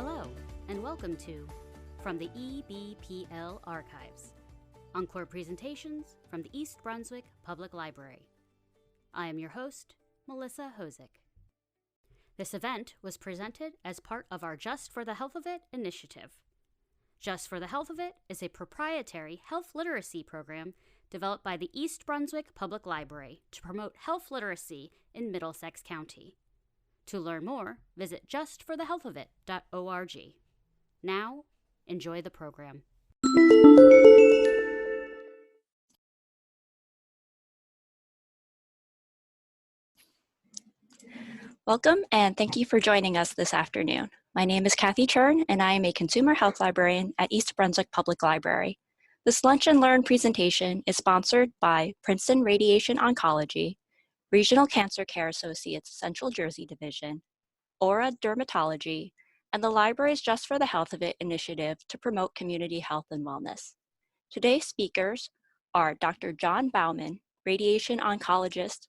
Hello, and welcome to From the EBPL Archives, Encore presentations from the East Brunswick Public Library. I am your host, Melissa Hosick. This event was presented as part of our Just for the Health of It initiative. Just for the Health of It is a proprietary health literacy program developed by the East Brunswick Public Library to promote health literacy in Middlesex County. To learn more, visit justforthehealthofit.org. Now, enjoy the program. Welcome, and thank you for joining us this afternoon. My name is Kathy Chern, and I am a consumer health librarian at East Brunswick Public Library. This Lunch and Learn presentation is sponsored by Princeton Radiation Oncology, Regional Cancer Care Associates Central Jersey Division, Aura Dermatology, and the library's Just for the Health of It initiative to promote community health and wellness. Today's speakers are Dr. John Baumann, Radiation Oncologist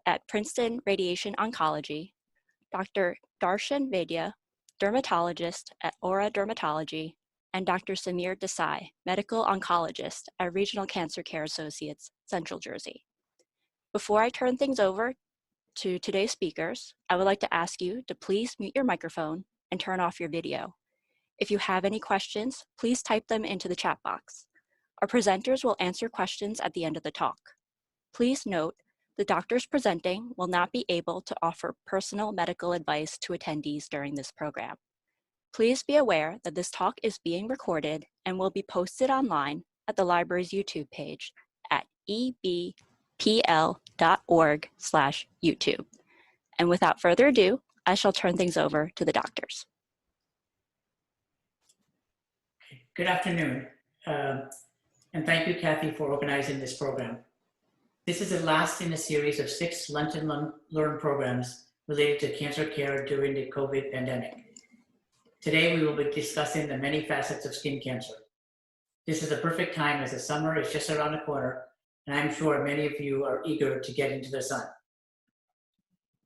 at Princeton Radiation Oncology, Dr. Darshan Vaidya, Dermatologist at Aura Dermatology, and Dr. Samir Desai, Medical Oncologist at Regional Cancer Care Associates, Central Jersey. Before I turn things over to today's speakers, I would like to ask you to please mute your microphone and turn off your video. If you have any questions, please type them into the chat box. Our presenters will answer questions at the end of the talk. Please note, the doctors presenting will not be able to offer personal medical advice to attendees during this program. Please be aware that this talk is being recorded and will be posted online at the library's YouTube page at ebpl.org/YouTube. And without further ado, I shall turn things over to the doctors. Good afternoon, and thank you, Kathy, for organizing this program. This is the last in a series of 6 Lunch and Learn programs related to cancer care during the COVID pandemic. Today, we will be discussing the many facets of skin cancer. This is a perfect time as the summer is just around the corner, and I'm sure many of you are eager to get into the sun.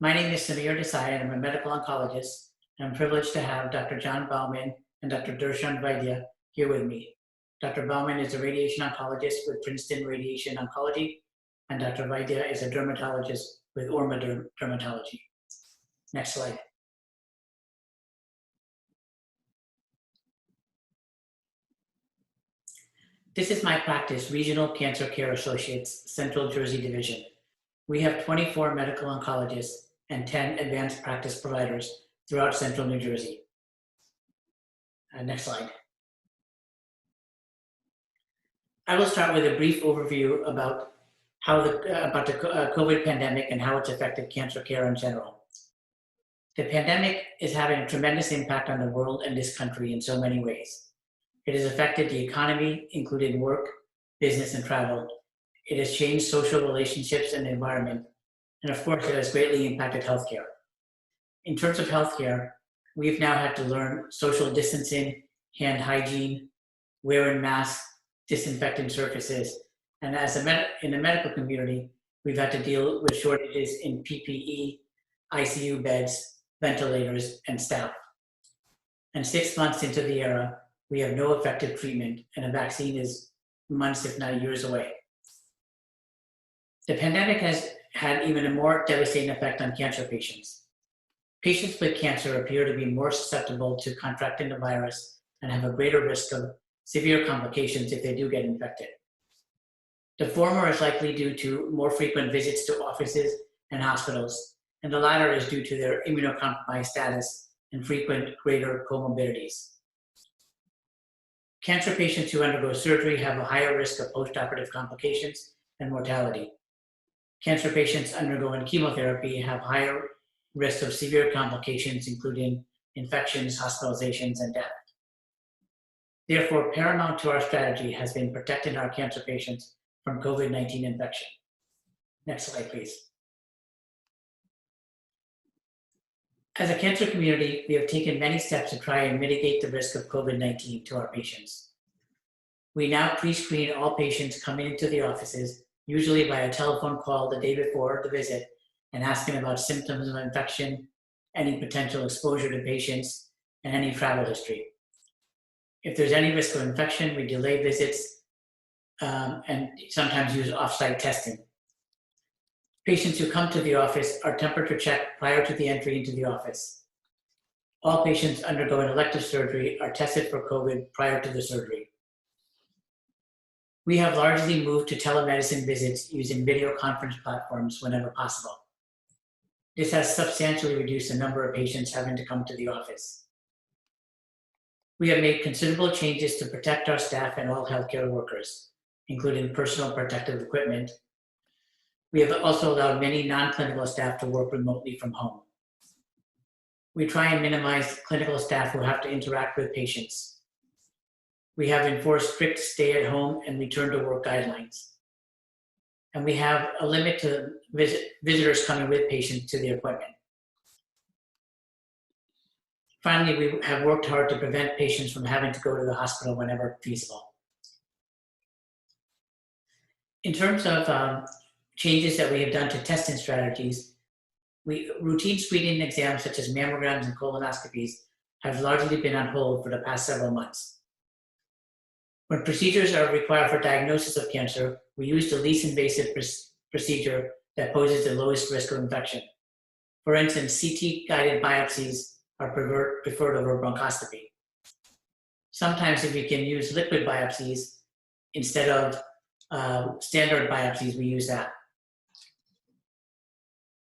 My name is Samir Desai, and I'm a medical oncologist, and I'm privileged to have Dr. John Baumann and Dr. Darshan Vaidya here with me. Dr. Baumann is a radiation oncologist with Princeton Radiation Oncology, and Dr. Vaidya is a dermatologist with Orma Dermatology. Next slide. This is my practice, Regional Cancer Care Associates, Central Jersey Division. We have 24 medical oncologists and 10 advanced practice providers throughout Central New Jersey. Next slide. I will start with a brief overview about the COVID pandemic and how it's affected cancer care in general. The pandemic is having a tremendous impact on the world and this country in so many ways. It has affected the economy, including work, business, and travel. It has changed social relationships and the environment. And of course, it has greatly impacted healthcare. In terms of healthcare, we've now had to learn social distancing, hand hygiene, wearing masks, disinfecting surfaces, and in the medical community, we've had to deal with shortages in PPE, ICU beds, ventilators, and staff. And 6 months into the era, we have no effective treatment, and a vaccine is months, if not years away. The pandemic has had even a more devastating effect on cancer patients. Patients with cancer appear to be more susceptible to contracting the virus and have a greater risk of severe complications if they do get infected. The former is likely due to more frequent visits to offices and hospitals, and the latter is due to their immunocompromised status and frequent greater comorbidities. Cancer patients who undergo surgery have a higher risk of postoperative complications and mortality. Cancer patients undergoing chemotherapy have higher risk of severe complications, including infections, hospitalizations, and death. Therefore, paramount to our strategy has been protecting our cancer patients from COVID-19 infection. Next slide, please. As a cancer community, we have taken many steps to try and mitigate the risk of COVID-19 to our patients. We now pre-screen all patients coming into the offices, usually by a telephone call the day before the visit, and asking about symptoms of infection, any potential exposure to patients, and any travel history. If there's any risk of infection, we delay visits and sometimes use off-site testing. Patients who come to the office are temperature checked prior to the entry into the office. All patients undergoing elective surgery are tested for COVID prior to the surgery. We have largely moved to telemedicine visits using video conference platforms whenever possible. This has substantially reduced the number of patients having to come to the office. We have made considerable changes to protect our staff and all healthcare workers, including personal protective equipment. We have also allowed many non-clinical staff to work remotely from home. We try and minimize clinical staff who have to interact with patients. We have enforced strict stay-at-home and return-to-work guidelines. And we have a limit to visitors coming with patients to the appointment. Finally, we have worked hard to prevent patients from having to go to the hospital whenever feasible. In terms of changes that we have done to testing strategies, routine screening exams such as mammograms and colonoscopies have largely been on hold for the past several months. When procedures are required for diagnosis of cancer, we use the least invasive procedure that poses the lowest risk of infection. For instance, CT-guided biopsies are preferred over bronchoscopy. Sometimes if we can use liquid biopsies instead of standard biopsies, we use that.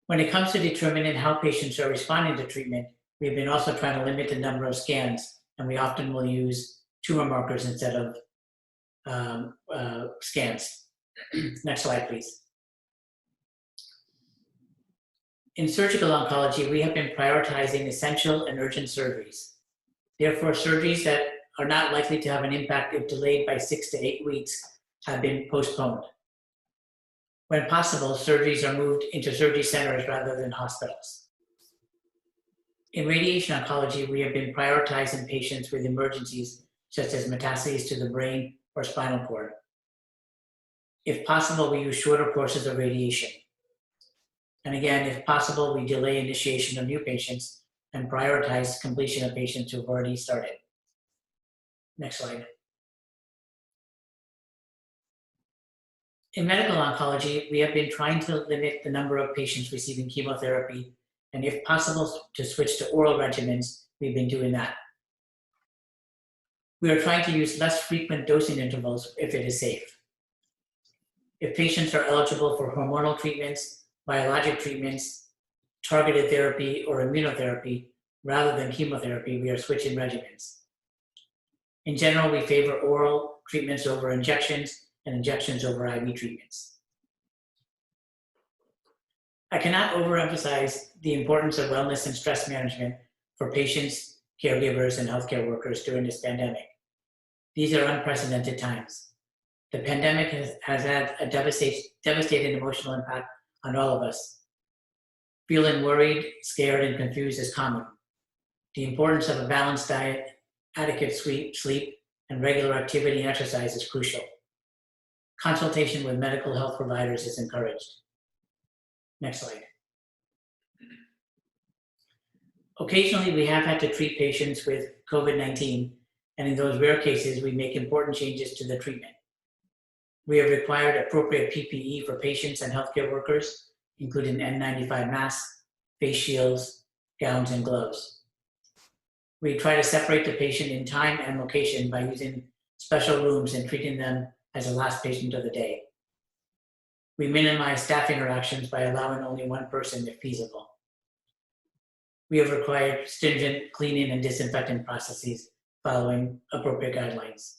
When it comes to determining how patients are responding to treatment, we've been also trying to limit the number of scans, and we often will use tumor markers instead of scans. Next slide, please. In surgical oncology, we have been prioritizing essential and urgent surgeries. Therefore, surgeries that are not likely to have an impact if delayed by 6 to 8 weeks have been postponed. When possible, surgeries are moved into surgery centers rather than hospitals. In radiation oncology, we have been prioritizing patients with emergencies such as metastases to the brain or spinal cord. If possible, we use shorter courses of radiation. And again, if possible, we delay initiation of new patients and prioritize completion of patients who have already started. Next slide. In medical oncology, we have been trying to limit the number of patients receiving chemotherapy, and if possible, to switch to oral regimens. We've been doing that. We are trying to use less frequent dosing intervals if it is safe. If patients are eligible for hormonal treatments, biologic treatments, targeted therapy, or immunotherapy, rather than chemotherapy, we are switching regimens. In general, we favor oral treatments over injections and injections over IV treatments. I cannot overemphasize the importance of wellness and stress management for patients, caregivers, and healthcare workers during this pandemic. These are unprecedented times. The pandemic has had a devastating emotional impact on all of us. Feeling worried, scared, and confused is common. The importance of a balanced diet, adequate sleep, and regular activity and exercise is crucial. Consultation with medical health providers is encouraged. Next slide. Occasionally, we have had to treat patients with COVID-19, and in those rare cases, we make important changes to the treatment. We have required appropriate PPE for patients and healthcare workers, including N95 masks, face shields, gowns, and gloves. We try to separate the patient in time and location by using special rooms and treating them as the last patient of the day. We minimize staff interactions by allowing only one person if feasible. We have required stringent cleaning and disinfecting processes following appropriate guidelines.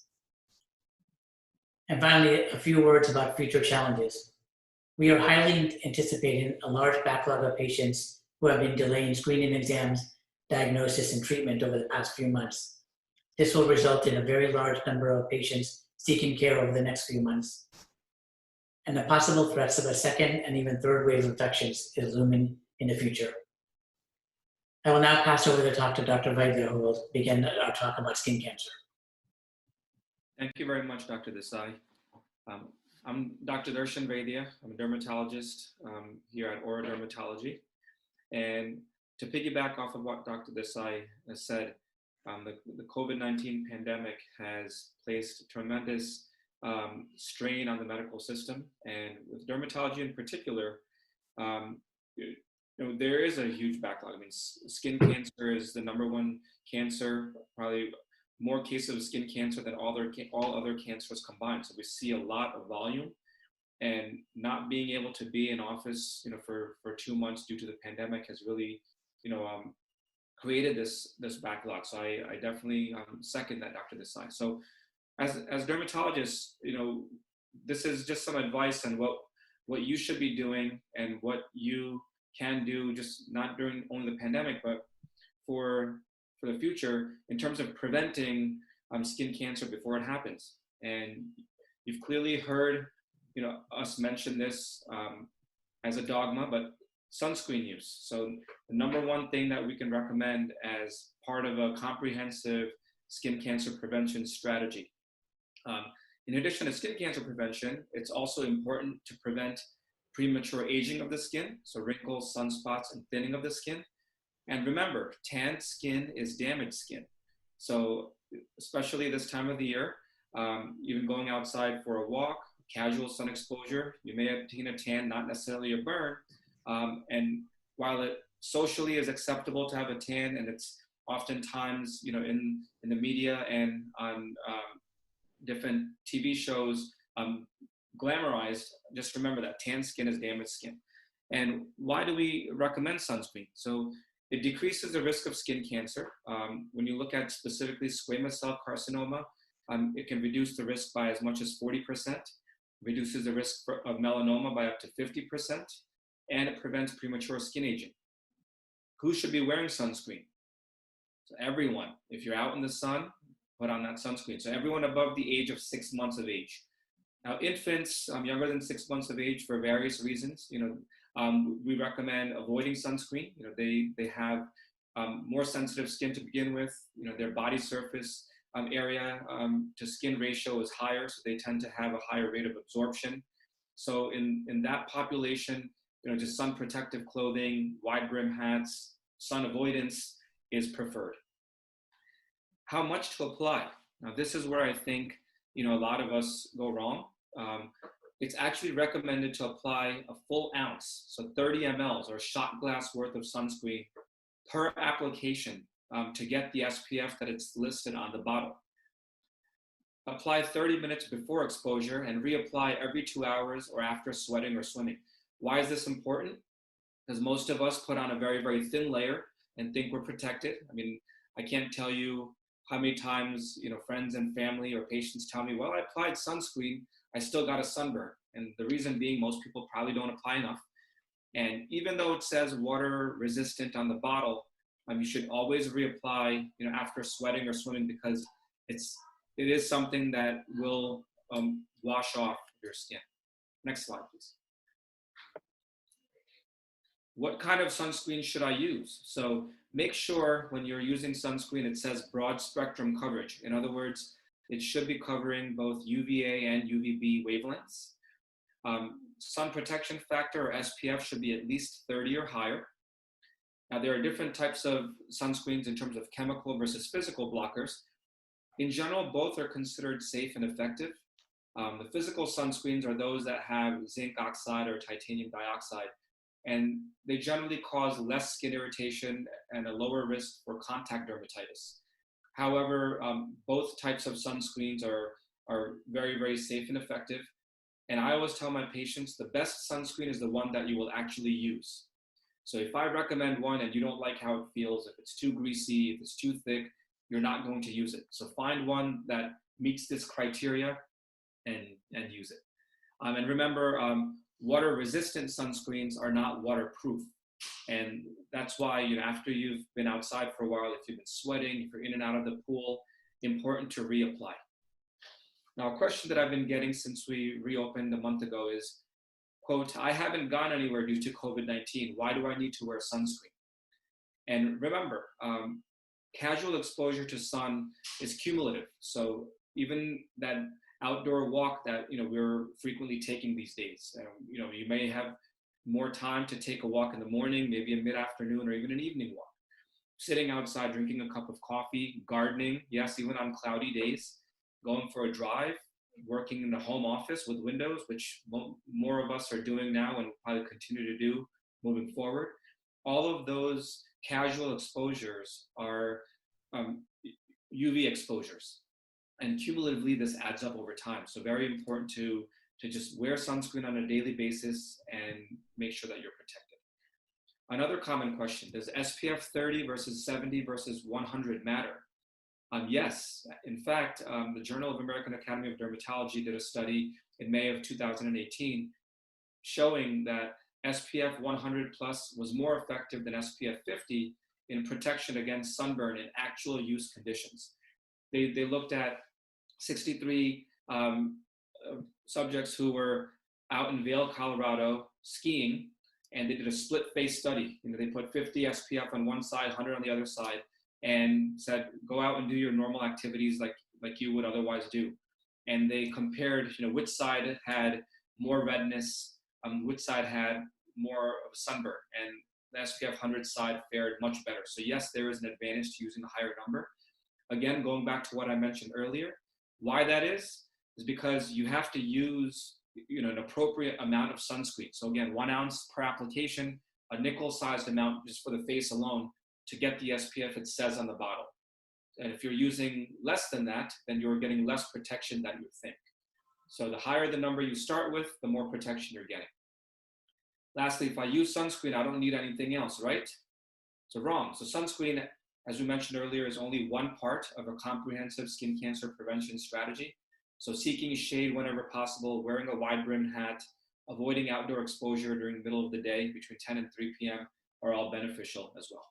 And finally, a few words about future challenges. We are highly anticipating a large backlog of patients who have been delaying screening exams, diagnosis, and treatment over the past few months. This will result in a very large number of patients seeking care over the next few months. And the possible threats of a second and even third wave of infections is looming in the future. I will now pass over the talk to Dr. Vaidya, who will begin our talk about skin cancer. Thank you very much, Dr. Desai. I'm Dr. Darshan Vaidya. I'm a dermatologist here at Encore Dermatology. And to piggyback off of what Dr. Desai has said, The COVID-19 pandemic has placed tremendous strain on the medical system, and with dermatology in particular, there is a huge backlog. I mean, skin cancer is the #1 cancer, probably more cases of skin cancer than all other cancers combined. So we see a lot of volume, and not being able to be in office, for 2 months due to the pandemic has really, created this backlog. So I definitely second that, Dr. Desai. So as dermatologists, this is just some advice on what you should be doing and what you can do, just not during only the pandemic, but for the future in terms of preventing skin cancer before it happens. And you've clearly heard, us mention this as a dogma, but sunscreen use. So the #1 thing that we can recommend as part of a comprehensive skin cancer prevention strategy. In addition to skin cancer prevention, it's also important to prevent premature aging of the skin, so wrinkles, sunspots, and thinning of the skin. And remember, tanned skin is damaged skin. So especially this time of the year, even going outside for a walk, casual sun exposure, you may obtain a tan, not necessarily a burn. And while it socially is acceptable to have a tan, and it's oftentimes, in the media and on different TV shows glamorized, just remember that tan skin is damaged skin. And why do we recommend sunscreen? So it decreases the risk of skin cancer. When you look at specifically squamous cell carcinoma, it can reduce the risk by as much as 40%, reduces the risk of melanoma by up to 50%, and it prevents premature skin aging. Who should be wearing sunscreen? So everyone. If you're out in the sun, put on that sunscreen. So everyone above the age of 6 months of age. Now, infants younger than 6 months of age, for various reasons, we recommend avoiding sunscreen. They have more sensitive skin to begin with. Their body surface area to skin ratio is higher, so they tend to have a higher rate of absorption. So in that population, just sun protective clothing, wide brim hats, sun avoidance is preferred. How much to apply? Now, this is where I think a lot of us go wrong. It's actually recommended to apply a full ounce, so 30 mLs or a shot glass worth of sunscreen per application to get the SPF that it's listed on the bottle. Apply 30 minutes before exposure and reapply every 2 hours or after sweating or swimming. Why is this important? Because most of us put on a very, very thin layer and think we're protected. I mean, I can't tell you how many times, friends and family or patients tell me, well, I applied sunscreen, I still got a sunburn. And the reason being, most people probably don't apply enough. And even though it says water resistant on the bottle, you should always reapply, after sweating or swimming, because it is something that will wash off your skin. Next slide, please. What kind of sunscreen should I use? So make sure when you're using sunscreen, it says broad spectrum coverage. In other words, it should be covering both UVA and UVB wavelengths. Sun protection factor, or SPF, should be at least 30 or higher. Now, there are different types of sunscreens in terms of chemical versus physical blockers. In general, both are considered safe and effective. The physical sunscreens are those that have zinc oxide or titanium dioxide, and they generally cause less skin irritation and a lower risk for contact dermatitis. However, both types of sunscreens are very, very safe and effective. And I always tell my patients the best sunscreen is the one that you will actually use. So if I recommend one and you don't like how it feels, if it's too greasy, if it's too thick, you're not going to use it. So find one that meets this criteria and use it. And remember, water-resistant sunscreens are not waterproof. And that's why, after you've been outside for a while, if you've been sweating, if you're in and out of the pool, important to reapply. Now, a question that I've been getting since we reopened a month ago is, quote, I haven't gone anywhere due to COVID-19. Why do I need to wear sunscreen? And remember, casual exposure to sun is cumulative. So even that outdoor walk that we're frequently taking these days, you may have more time to take a walk in the morning, maybe a mid-afternoon, or even an evening walk. sitting outside, drinking a cup of coffee, gardening, yes, even on cloudy days, going for a drive, working in the home office with windows, which more of us are doing now and will probably continue to do moving forward. All of those casual exposures are UV exposures. And cumulatively, this adds up over time. So very important to just wear sunscreen on a daily basis and make sure that you're protected. Another common question, does SPF 30 versus 70 versus 100 matter? Yes, in fact, the Journal of American Academy of Dermatology did a study in May of 2018 showing that SPF 100 plus was more effective than SPF 50 in protection against sunburn in actual use conditions. They looked at 63 subjects who were out in Vail, Colorado, skiing, and they did a split face study. They put 50 SPF on one side, 100 on the other side, and said, go out and do your normal activities like you would otherwise do. And they compared, which side had more redness, which side had more of a sunburn, and the SPF 100 side fared much better. So yes, there is an advantage to using a higher number. Again, going back to what I mentioned earlier, why that is because you have to use an appropriate amount of sunscreen. So again, 1 ounce per application, a nickel-sized amount just for the face alone to get the SPF it says on the bottle. And if you're using less than that, then you're getting less protection than you think. So the higher the number you start with, the more protection you're getting. Lastly, if I use sunscreen, I don't need anything else, right? So wrong. So sunscreen, as we mentioned earlier, is only one part of a comprehensive skin cancer prevention strategy. So seeking shade whenever possible, wearing a wide-brimmed hat, avoiding outdoor exposure during the middle of the day between 10 and 3 p.m. are all beneficial as well.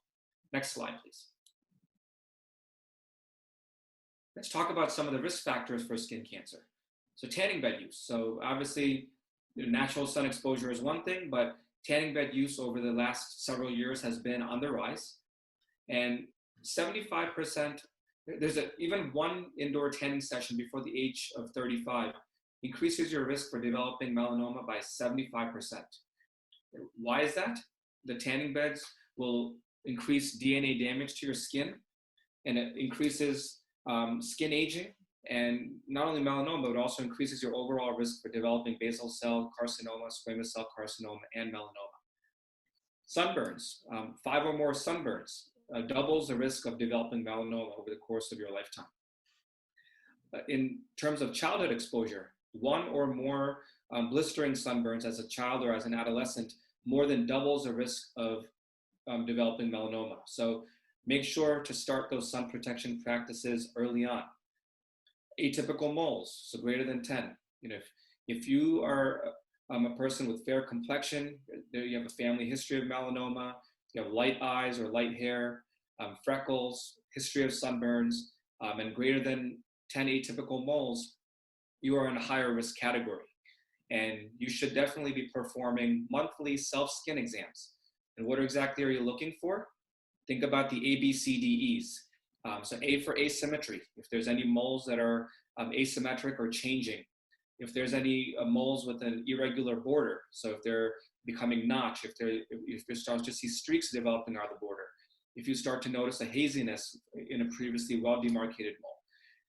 Next slide, please. Let's talk about some of the risk factors for skin cancer. So tanning bed use. So obviously, natural sun exposure is one thing, but tanning bed use over the last several years has been on the rise. And 75%, there's even one indoor tanning session before the age of 35 increases your risk for developing melanoma by 75%. Why is that? The tanning beds will increase DNA damage to your skin, and it increases skin aging, and not only melanoma, but it also increases your overall risk for developing basal cell carcinoma, squamous cell carcinoma, and melanoma. Sunburns, 5 or more sunburns, doubles the risk of developing melanoma over the course of your lifetime. In terms of childhood exposure, 1 or more blistering sunburns as a child or as an adolescent more than doubles the risk of developing melanoma. So make sure to start those sun protection practices early on. Atypical moles, so greater than 10. If you are a person with fair complexion, you have a family history of melanoma, you have light eyes or light hair, freckles, history of sunburns, and greater than 10 atypical moles, you are in a higher risk category. And you should definitely be performing monthly self-skin exams. And what exactly are you looking for? Think about the ABCDEs. So A for asymmetry, if there's any moles that are asymmetric or changing. If there's any moles with an irregular border, so if they're becoming notch, if you start to see streaks developing on the border, if you start to notice a haziness in a previously well-demarcated mole.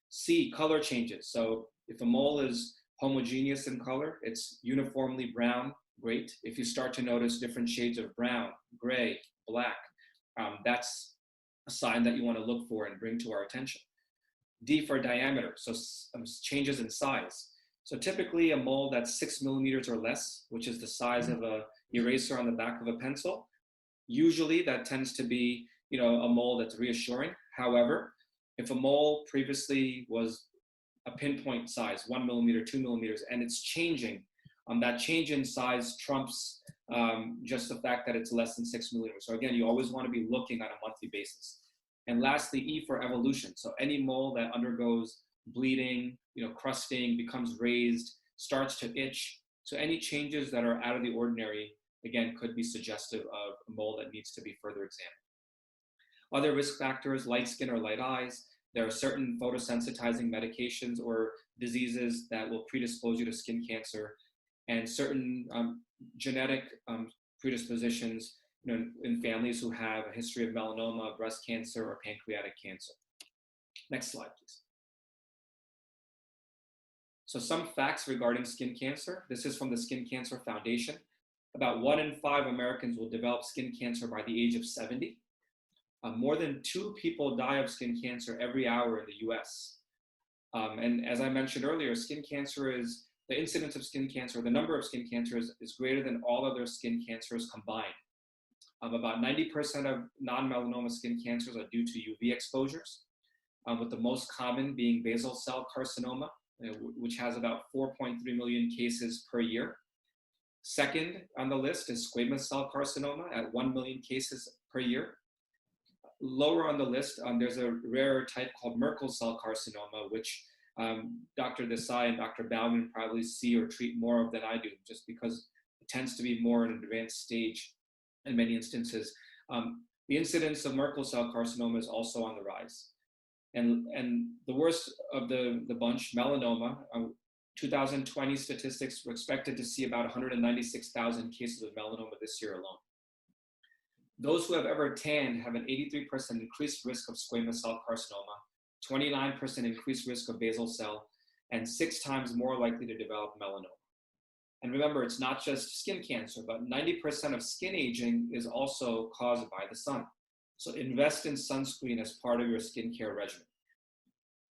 C, color changes. So if a mole is homogeneous in color, it's uniformly brown, great. If you start to notice different shades of brown, gray, black, that's a sign that you want to look for and bring to our attention. D for diameter, so changes in size. So typically a mole that's 6 millimeters or less, which is the size of an eraser on the back of a pencil, usually that tends to be a mole that's reassuring. However, if a mole previously was a pinpoint size, 1 millimeter, 2 millimeters, and it's changing, that change in size trumps just the fact that it's less than 6 millimeters. So again, you always want to be looking on a monthly basis. And lastly, E for evolution. So any mole that undergoes bleeding, crusting, becomes raised, starts to itch. So any changes that are out of the ordinary, again, could be suggestive of a mole that needs to be further examined. Other risk factors, light skin or light eyes. There are certain photosensitizing medications or diseases that will predispose you to skin cancer, and certain genetic predispositions in families who have a history of melanoma, breast cancer, or pancreatic cancer. Next slide, please. So some facts regarding skin cancer. This is from the Skin Cancer Foundation. About 1 in 5 Americans will develop skin cancer by the age of 70. More than 2 people die of skin cancer every hour in the US. And as I mentioned earlier, skin cancer is, the incidence of skin cancer, the number of skin cancers is greater than all other skin cancers combined. About 90% of non-melanoma skin cancers are due to UV exposures, with the most common being basal cell carcinoma, which has about 4.3 million cases per year. Second on the list is squamous cell carcinoma at 1 million cases per year. Lower on the list, there's a rarer type called Merkel cell carcinoma, which Dr. Desai and Dr. Baumann probably see or treat more of than I do, just because it tends to be more in an advanced stage in many instances. The incidence of Merkel cell carcinoma is also on the rise. And the worst of the bunch, melanoma, 2020 statistics were expected to see about 196,000 cases of melanoma this year alone. Those who have ever tanned have an 83% increased risk of squamous cell carcinoma, 29% increased risk of basal cell, and 6 times more likely to develop melanoma. And remember, it's not just skin cancer, but 90% of skin aging is also caused by the sun. So invest in sunscreen as part of your skincare regimen.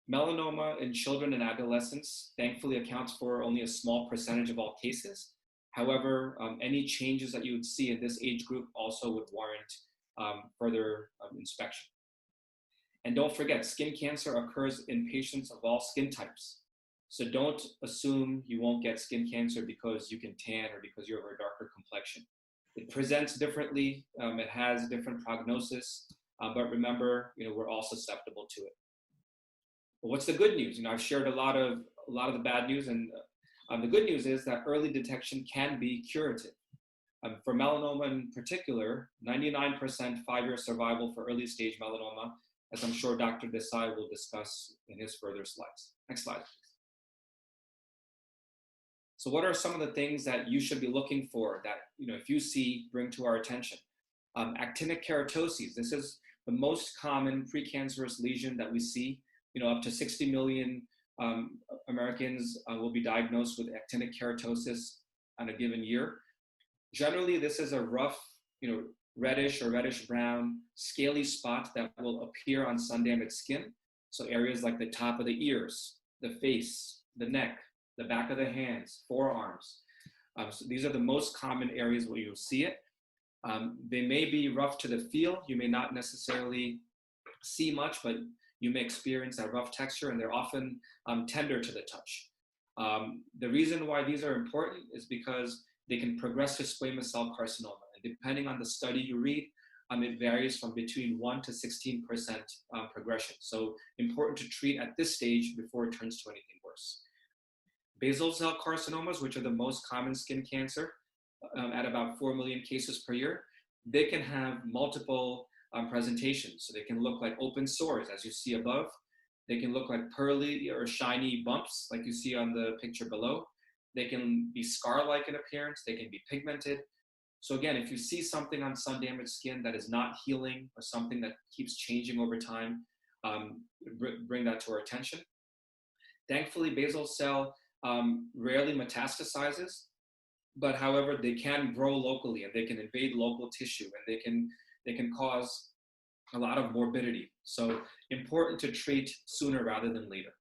Melanoma in children and adolescents thankfully accounts for only a small percentage of all cases. However, any changes that you would see in this age group also would warrant further inspection. And don't forget, skin cancer occurs in patients of all skin types. So don't assume you won't get skin cancer because you can tan or because you have a darker complexion. It presents differently, it has different prognosis, but remember, we're all susceptible to it. But what's the good news? I've shared a lot of the bad news, and the good news is that early detection can be curative. For melanoma in particular, 99% 5-year survival for early stage melanoma, as I'm sure Dr. Desai will discuss in his further slides. Next slide, please. So what are some of the things that you should be looking for that, if you see, bring to our attention? Actinic keratoses. This is the most common precancerous lesion that we see. Up to 60 million Americans will be diagnosed with actinic keratosis on a given year. Generally, this is a rough, reddish or reddish brown, scaly spot that will appear on sun-damaged skin. So areas like the top of the ears, the face, the neck, the back of the hands, forearms. So these are the most common areas where you'll see it. They may be rough to the feel. You may not necessarily see much, but you may experience that rough texture, and they're often tender to the touch. The reason why these are important is because they can progress to squamous cell carcinoma. And depending on the study you read, it varies from between 1 to 16% progression. So important to treat at this stage before it turns to anything worse. Basal cell carcinomas, which are the most common skin cancer at about 4 million cases per year, they can have multiple presentations. So they can look like open sores, as you see above. They can look like pearly or shiny bumps, like you see on the picture below. They can be scar-like in appearance. They can be pigmented. So again, if you see something on sun-damaged skin that is not healing or something that keeps changing over time, bring that to our attention. Thankfully, basal cell rarely metastasizes, but however, they can grow locally and they can invade local tissue, and they can cause a lot of morbidity. So important to treat sooner rather than later.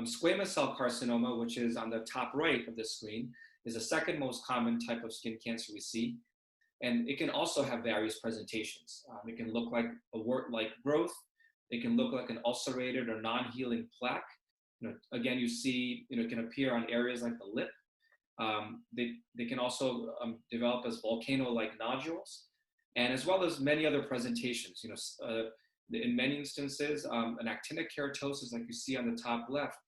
Squamous cell carcinoma, which is on the top right of the screen, is the second most common type of skin cancer we see. And it can also have various presentations. It can look like a wart-like growth. It can look like an ulcerated or non-healing plaque. Again, you see, it can appear on areas like the lip. They can also develop as volcano-like nodules, and as well as many other presentations. In many instances, an actinic keratosis, like you see on the top left,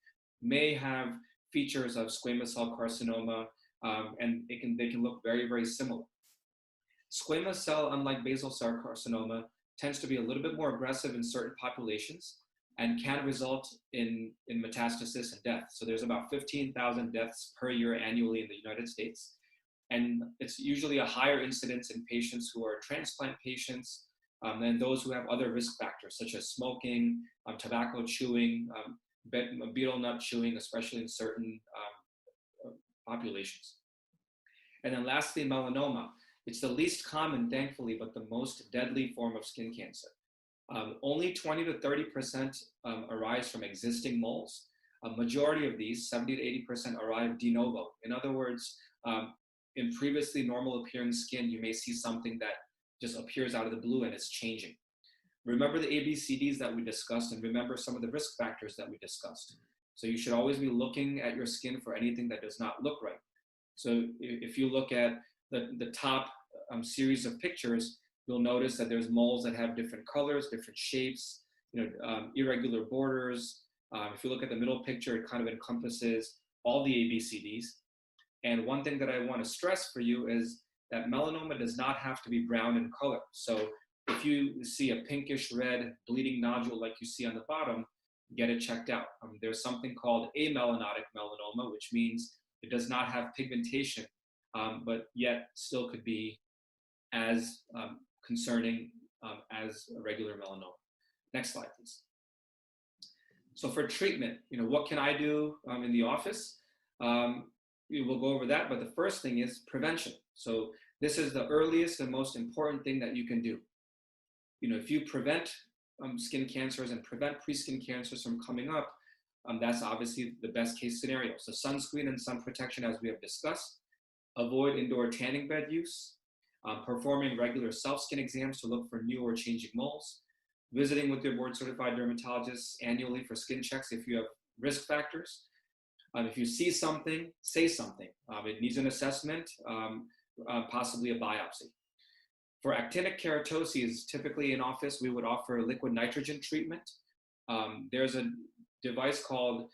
may have features of squamous cell carcinoma, and they can look very, very similar. Squamous cell, unlike basal cell carcinoma, tends to be a little bit more aggressive in certain populations and can result in metastasis and death. So there's about 15,000 deaths per year annually in the United States. And it's usually a higher incidence in patients who are transplant patients than those who have other risk factors, such as smoking, tobacco chewing, betel nut chewing, especially in certain populations. And then lastly, melanoma. It's the least common, thankfully, but the most deadly form of skin cancer. Only 20 to 30% arise from existing moles. A majority of these, 70 to 80%, arrive de novo. In other words, in previously normal appearing skin, you may see something that just appears out of the blue and it's changing. Remember the ABCDs that we discussed, and remember some of the risk factors that we discussed. So you should always be looking at your skin for anything that does not look right. So if you look at the top series of pictures, you'll notice that there's moles that have different colors, different shapes, irregular borders. If you look at the middle picture, it kind of encompasses all the ABCDs. And one thing that I want to stress for you is that melanoma does not have to be brown in color. So if you see a pinkish red bleeding nodule like you see on the bottom, get it checked out. There's something called amelanotic melanoma, which means it does not have pigmentation, but yet still could be as concerning as a regular melanoma. Next slide, please. So for treatment, what can I do in the office? We will go over that, but the first thing is prevention. So this is the earliest and most important thing that you can do. If you prevent skin cancers and prevent pre-skin cancers from coming up, that's obviously the best case scenario. So sunscreen and sun protection, as we have discussed, avoid indoor tanning bed use, performing regular self-skin exams to look for new or changing moles, visiting with your board-certified dermatologists annually for skin checks if you have risk factors. If you see something, say something. It needs an assessment, possibly a biopsy. For actinic keratoses, typically in office, we would offer liquid nitrogen treatment. There's a device called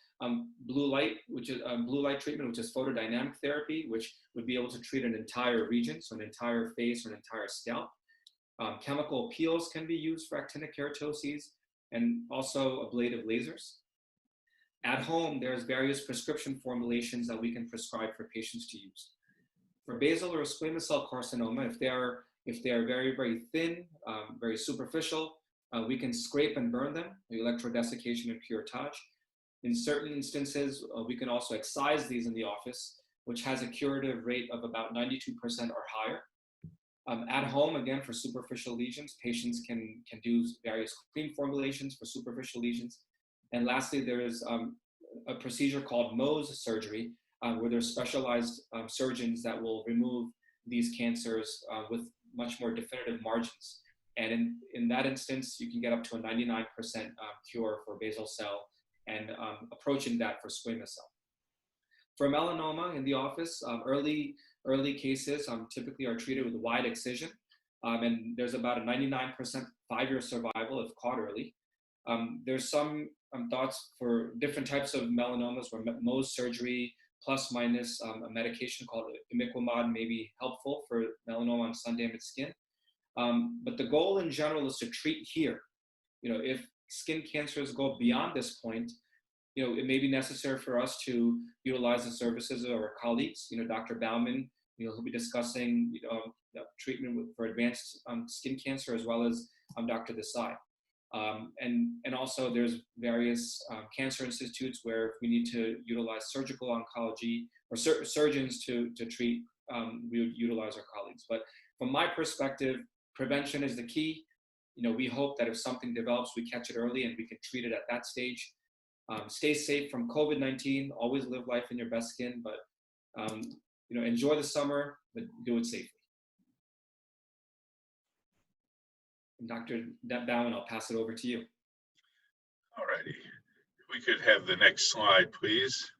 blue light treatment, which is photodynamic therapy, which would be able to treat an entire region, so an entire face or an entire scalp. Chemical peels can be used for actinic keratoses, and also ablative lasers. At home, there's various prescription formulations that we can prescribe for patients to use. For basal or squamous cell carcinoma, if they are very, very thin, very superficial, we can scrape and burn them, electrodesiccation and curettage. In certain instances, we can also excise these in the office, which has a curative rate of about 92% or higher. At home, again, for superficial lesions, patients can do various cream formulations for superficial lesions. And lastly, there is a procedure called Mohs surgery, where there's specialized surgeons that will remove these cancers with much more definitive margins. And in that instance, you can get up to a 99% cure for basal cell and approaching that for squamous cell. For melanoma in the office, early cases typically are treated with wide excision, and there's about a 99% 5-year survival if caught early. There's some thoughts for different types of melanomas where Mohs surgery plus minus a medication called imiquimod may be helpful for melanoma on sun-damaged skin. But the goal in general is to treat here. If skin cancers go beyond this point, it may be necessary for us to utilize the services of our colleagues. Dr. Baumann, he'll be discussing treatment for advanced skin cancer, as well as Dr. Desai. And also there's various cancer institutes where if we need to utilize surgical oncology or surgeons to treat, we would utilize our colleagues. But from my perspective, prevention is the key. We hope that if something develops, we catch it early and we can treat it at that stage. Stay safe from COVID-19, always live life in your best skin, but enjoy the summer, but do it safely. Dr. Baumann, I'll pass it over to you. All righty. We could have the next slide, please.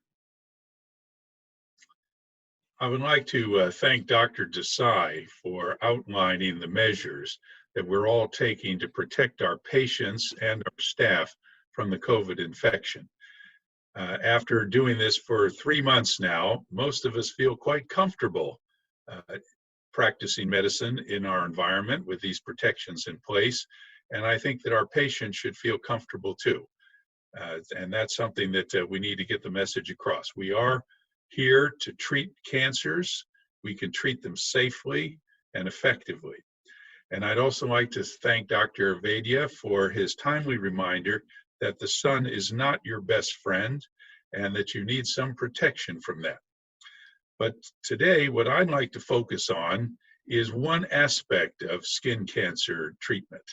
I would like to thank Dr. Desai for outlining the measures that we're all taking to protect our patients and our staff from the COVID infection. After doing this for 3 months now, most of us feel quite comfortable practicing medicine in our environment with these protections in place. And I think that our patients should feel comfortable too. And that's something that we need to get the message across. We are here to treat cancers. we can treat them safely and effectively. And I'd also like to thank Dr. Vaidya for his timely reminder that the sun is not your best friend and that you need some protection from that. But today, what I'd like to focus on is one aspect of skin cancer treatment.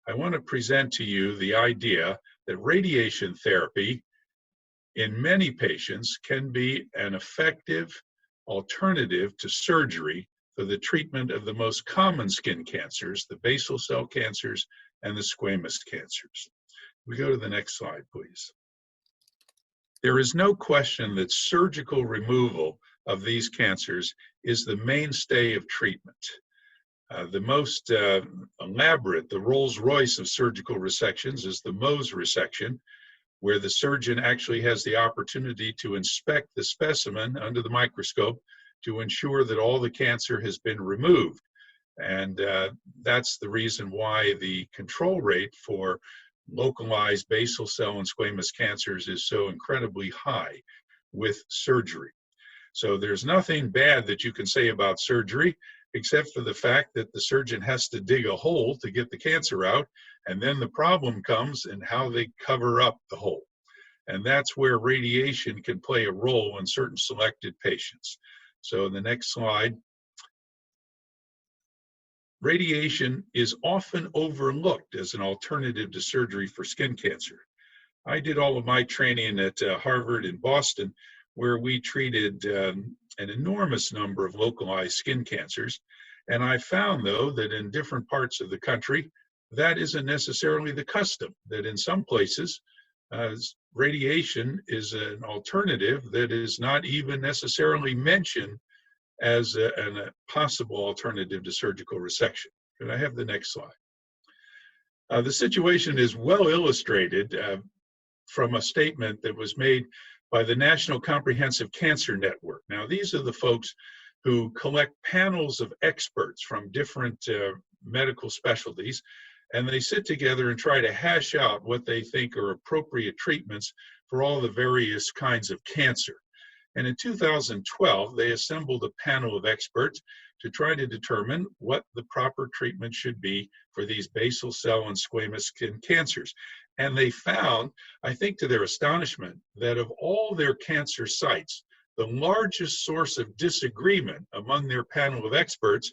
I want to present to you the idea that radiation therapy in many patients can be an effective alternative to surgery for the treatment of the most common skin cancers, the basal cell cancers and the squamous cancers. We go to the next slide, please. There is no question that surgical removal of these cancers is the mainstay of treatment. The most elaborate, the Rolls-Royce of surgical resections is the Mohs resection, where the surgeon actually has the opportunity to inspect the specimen under the microscope to ensure that all the cancer has been removed. And that's the reason why the control rate for localized basal cell and squamous cancers is so incredibly high with surgery. So there's nothing bad that you can say about surgery, except for the fact that the surgeon has to dig a hole to get the cancer out, and then the problem comes in how they cover up the hole. And that's where radiation can play a role in certain selected patients. So in the next slide, radiation is often overlooked as an alternative to surgery for skin cancer. I did all of my training at Harvard in Boston, where we treated an enormous number of localized skin cancers. And I found, though, that in different parts of the country, that isn't necessarily the custom, that in some places, radiation is an alternative that is not even necessarily mentioned as a possible alternative to surgical resection. Could I have the next slide? The situation is well illustrated from a statement that was made by the National Comprehensive Cancer Network. Now, these are the folks who collect panels of experts from different medical specialties, and they sit together and try to hash out what they think are appropriate treatments for all the various kinds of cancer. And in 2012, they assembled a panel of experts to try to determine what the proper treatment should be for these basal cell and squamous skin cancers. And they found, I think to their astonishment, that of all their cancer sites, the largest source of disagreement among their panel of experts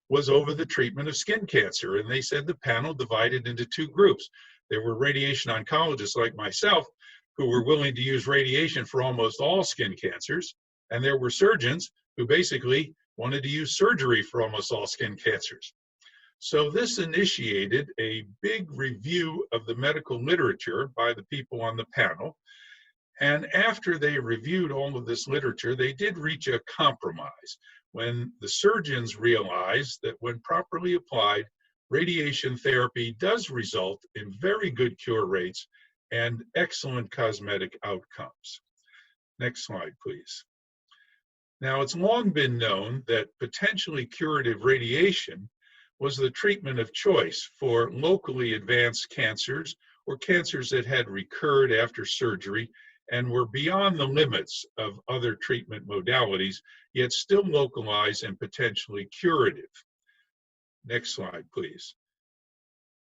was over the treatment of skin cancer. And they said the panel divided into two groups. There were radiation oncologists like myself who were willing to use radiation for almost all skin cancers, and there were surgeons who basically wanted to use surgery for almost all skin cancers. So this initiated a big review of the medical literature by the people on the panel. And after they reviewed all of this literature, they did reach a compromise when the surgeons realized that when properly applied, radiation therapy does result in very good cure rates and excellent cosmetic outcomes. Next slide, please. Now, it's long been known that potentially curative radiation was the treatment of choice for locally advanced cancers or cancers that had recurred after surgery and were beyond the limits of other treatment modalities, yet still localized and potentially curative. Next slide, please.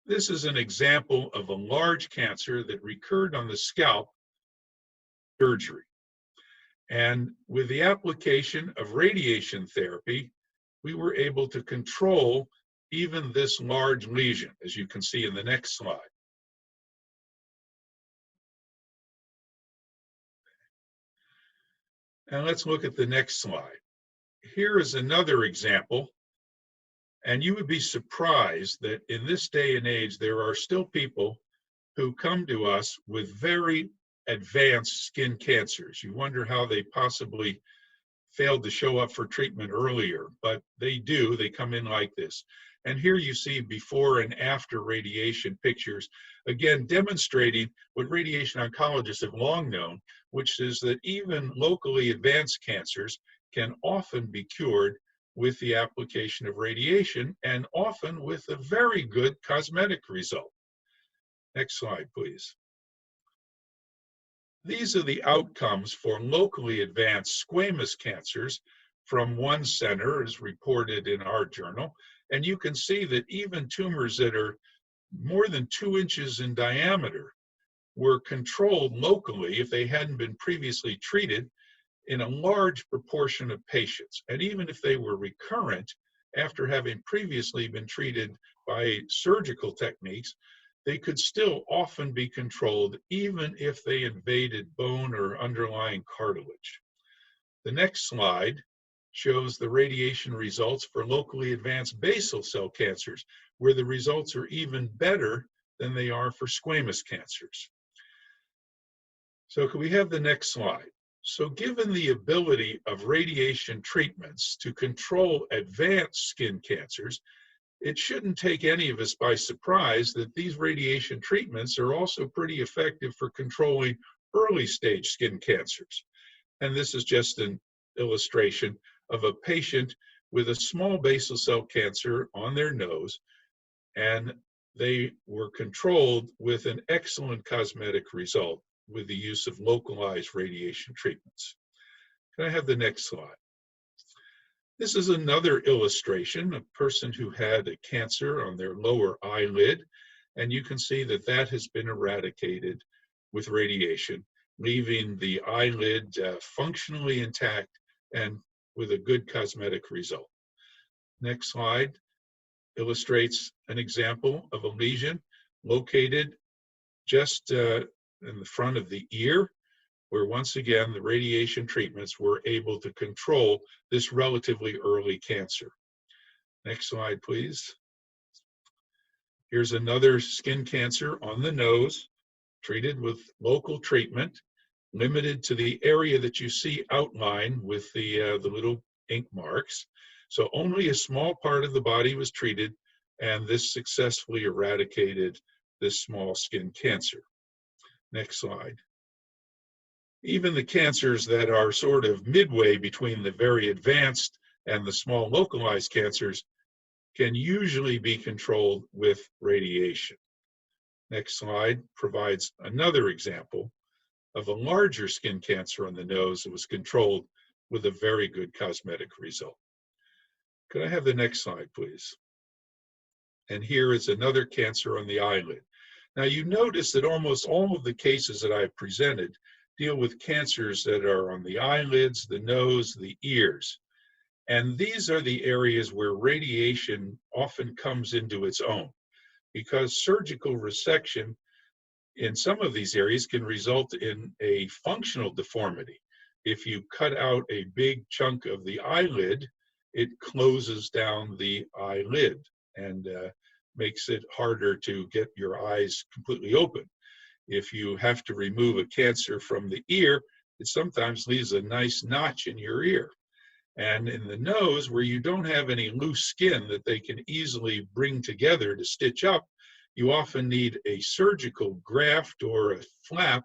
This is an example of a large cancer that recurred on the scalp surgery. And with the application of radiation therapy, we were able to control even this large lesion, as you can see in the next slide. And let's look at the next slide. Here is another example. And you would be surprised that in this day and age, there are still people who come to us with very advanced skin cancers. You wonder how they possibly failed to show up for treatment earlier, but they do. They come in like this. And here you see before and after radiation pictures, again, demonstrating what radiation oncologists have long known, which is that even locally advanced cancers can often be cured with the application of radiation, and often with a very good cosmetic result. Next slide, please. These are the outcomes for locally advanced squamous cancers from one center is reported in our journal. And you can see that even tumors that are more than 2 inches in diameter were controlled locally if they hadn't been previously treated in a large proportion of patients. And even if they were recurrent after having previously been treated by surgical techniques, they could still often be controlled even if they invaded bone or underlying cartilage. The next slide shows the radiation results for locally advanced basal cell cancers, where the results are even better than they are for squamous cancers. So could we have the next slide? So given the ability of radiation treatments to control advanced skin cancers, it shouldn't take any of us by surprise that these radiation treatments are also pretty effective for controlling early stage skin cancers. And this is just an illustration of a patient with a small basal cell cancer on their nose, and they were controlled with an excellent cosmetic result with the use of localized radiation treatments. Can I have the next slide? This is another illustration, a person who had a cancer on their lower eyelid, and you can see that that has been eradicated with radiation, leaving the eyelid functionally intact and with a good cosmetic result. Next slide illustrates an example of a lesion located just in the front of the ear, where once again the radiation treatments were able to control this relatively early cancer. Next slide, please. Here's another skin cancer on the nose, treated with local treatment, limited to the area that you see outlined with the little ink marks. So only a small part of the body was treated, and this successfully eradicated this small skin cancer. Next slide. Even the cancers that are sort of midway between the very advanced and the small localized cancers can usually be controlled with radiation. Next slide provides another example of a larger skin cancer on the nose that was controlled with a very good cosmetic result. Could I have the next slide, please? And here is another cancer on the eyelid. Now you notice that almost all of the cases that I've presented deal with cancers that are on the eyelids, the nose, the ears. And these are the areas where radiation often comes into its own, because surgical resection in some of these areas can result in a functional deformity. If you cut out a big chunk of the eyelid, it closes down the eyelid and makes it harder to get your eyes completely open. If you have to remove a cancer from the ear, it sometimes leaves a nice notch in your ear. And in the nose, where you don't have any loose skin that they can easily bring together to stitch up, you often need a surgical graft or a flap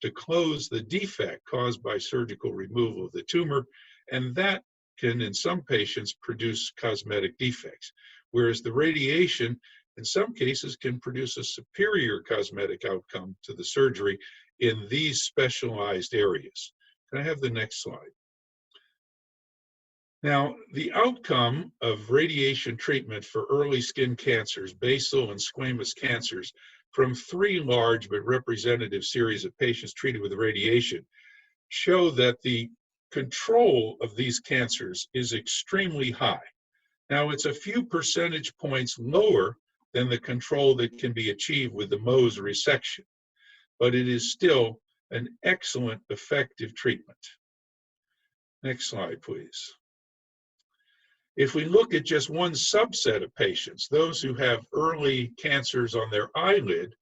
to close the defect caused by surgical removal of the tumor, and that can, in some patients, produce cosmetic defects, whereas the radiation, in some cases, can produce a superior cosmetic outcome to the surgery in these specialized areas. Can I have the next slide? Now, the outcome of radiation treatment for early skin cancers, basal and squamous cancers, from 3 large but representative series of patients treated with radiation, show that the control of these cancers is extremely high. Now, it's a few percentage points lower than the control that can be achieved with the Mohs resection, but it is still an excellent, effective treatment. Next slide, please. If we look at just one subset of patients, those who have early cancers on their eyelid,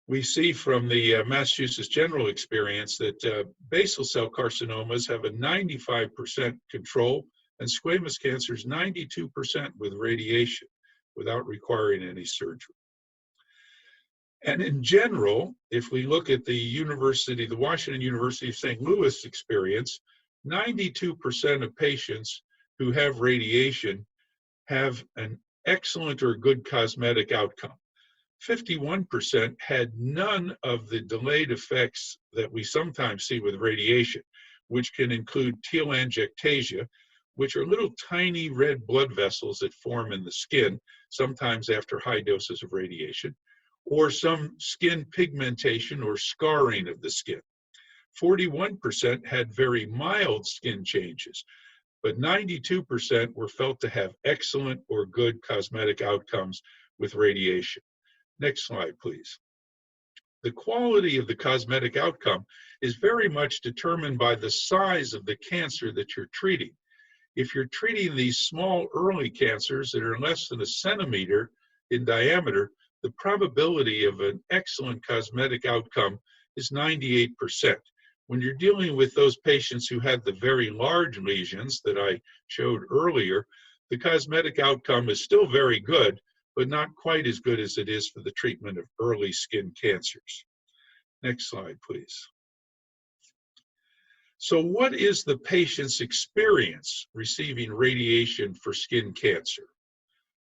we see from the Massachusetts General experience that basal cell carcinomas have a 95% control and squamous cancers 92% with radiation without requiring any surgery. And in general, if we look at the Washington University of St. Louis experience, 92% of patients who have radiation have an excellent or good cosmetic outcome. 51% had none of the delayed effects that we sometimes see with radiation, which can include telangiectasia, which are little tiny red blood vessels that form in the skin, sometimes after high doses of radiation, or some skin pigmentation or scarring of the skin. 41% had very mild skin changes, but 92% were felt to have excellent or good cosmetic outcomes with radiation. Next slide, please. The quality of the cosmetic outcome is very much determined by the size of the cancer that you're treating. If you're treating these small early cancers that are less than a centimeter in diameter, the probability of an excellent cosmetic outcome is 98%. When you're dealing with those patients who had the very large lesions that I showed earlier, the cosmetic outcome is still very good, but not quite as good as it is for the treatment of early skin cancers. Next slide, please. So what is the patient's experience receiving radiation for skin cancer?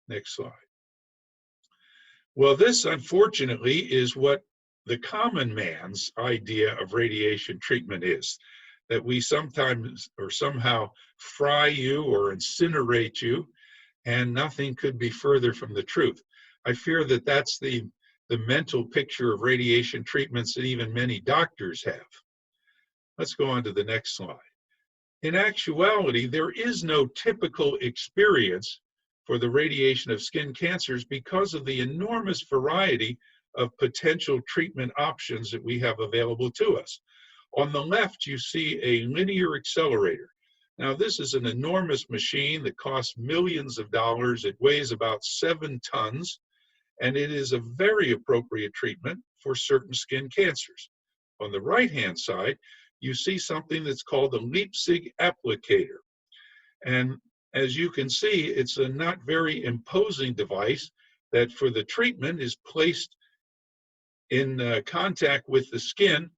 Next slide. Well, this, unfortunately, is what the common man's idea of radiation treatment is, that we sometimes or somehow fry you or incinerate you, and nothing could be further from the truth. I fear that that's the mental picture of radiation treatments that even many doctors have. Let's go on to the next slide. In actuality, there is no typical experience for the radiation of skin cancers because of the enormous variety of potential treatment options that we have available to us. On the left, you see a linear accelerator. Now, this is an enormous machine that costs millions of dollars. It weighs about 7 tons, and it is a very appropriate treatment for certain skin cancers. On the right-hand side, you see something that's called a Leipzig applicator. And as you can see, it's a not very imposing device that for the treatment is placed in contact with the skin,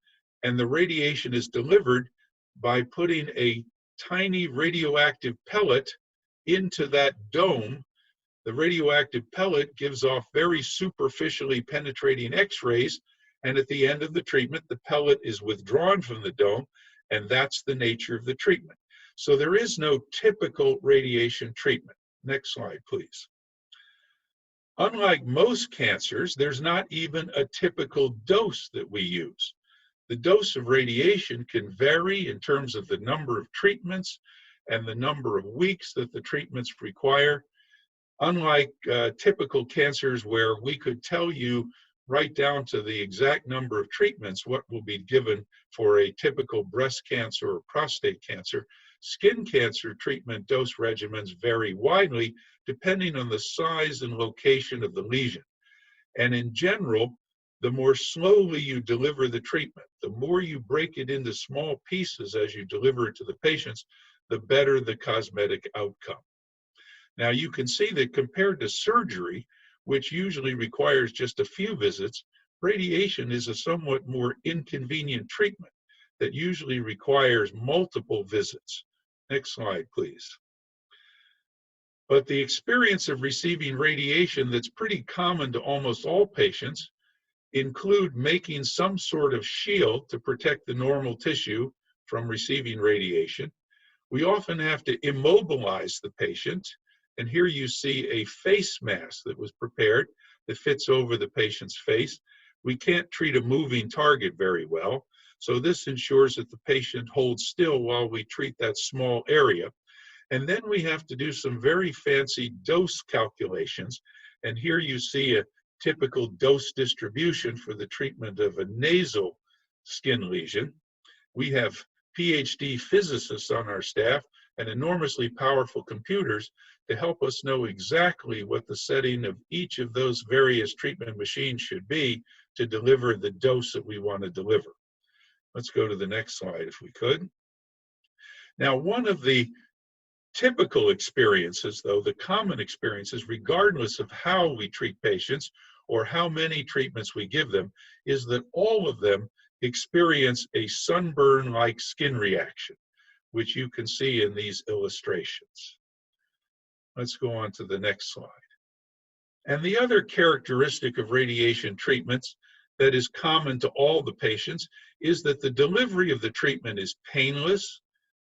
and the radiation is delivered by putting a tiny radioactive pellet into that dome. The radioactive pellet gives off very superficially penetrating X-rays, and at the end of the treatment, the pellet is withdrawn from the dome, and that's the nature of the treatment. So there is no typical radiation treatment. Next slide, please. Unlike most cancers, there's not even a typical dose that we use. The dose of radiation can vary in terms of the number of treatments and the number of weeks that the treatments require. Unlike typical cancers where we could tell you right down to the exact number of treatments what will be given for a typical breast cancer or prostate cancer, skin cancer treatment dose regimens vary widely depending on the size and location of the lesion. And in general, the more slowly you deliver the treatment, the more you break it into small pieces as you deliver it to the patients, the better the cosmetic outcome. Now you can see that compared to surgery, which usually requires just a few visits, radiation is a somewhat more inconvenient treatment that usually requires multiple visits. Next slide, please. But the experience of receiving radiation that's pretty common to almost all patients include making some sort of shield to protect the normal tissue from receiving radiation. We often have to immobilize the patient, and here you see a face mask that was prepared that fits over the patient's face. We can't treat a moving target very well, so this ensures that the patient holds still while we treat that small area. And then we have to do some very fancy dose calculations, and here you see a typical dose distribution for the treatment of a nasal skin lesion. We have PhD physicists on our staff and enormously powerful computers to help us know exactly what the setting of each of those various treatment machines should be to deliver the dose that we want to deliver. Let's go to the next slide if we could. Now, one of the typical experiences, though, the common experiences, regardless of how we treat patients or how many treatments we give them, is that all of them experience a sunburn-like skin reaction, which you can see in these illustrations. Let's go on to the next slide. And the other characteristic of radiation treatments that is common to all the patients is that the delivery of the treatment is painless,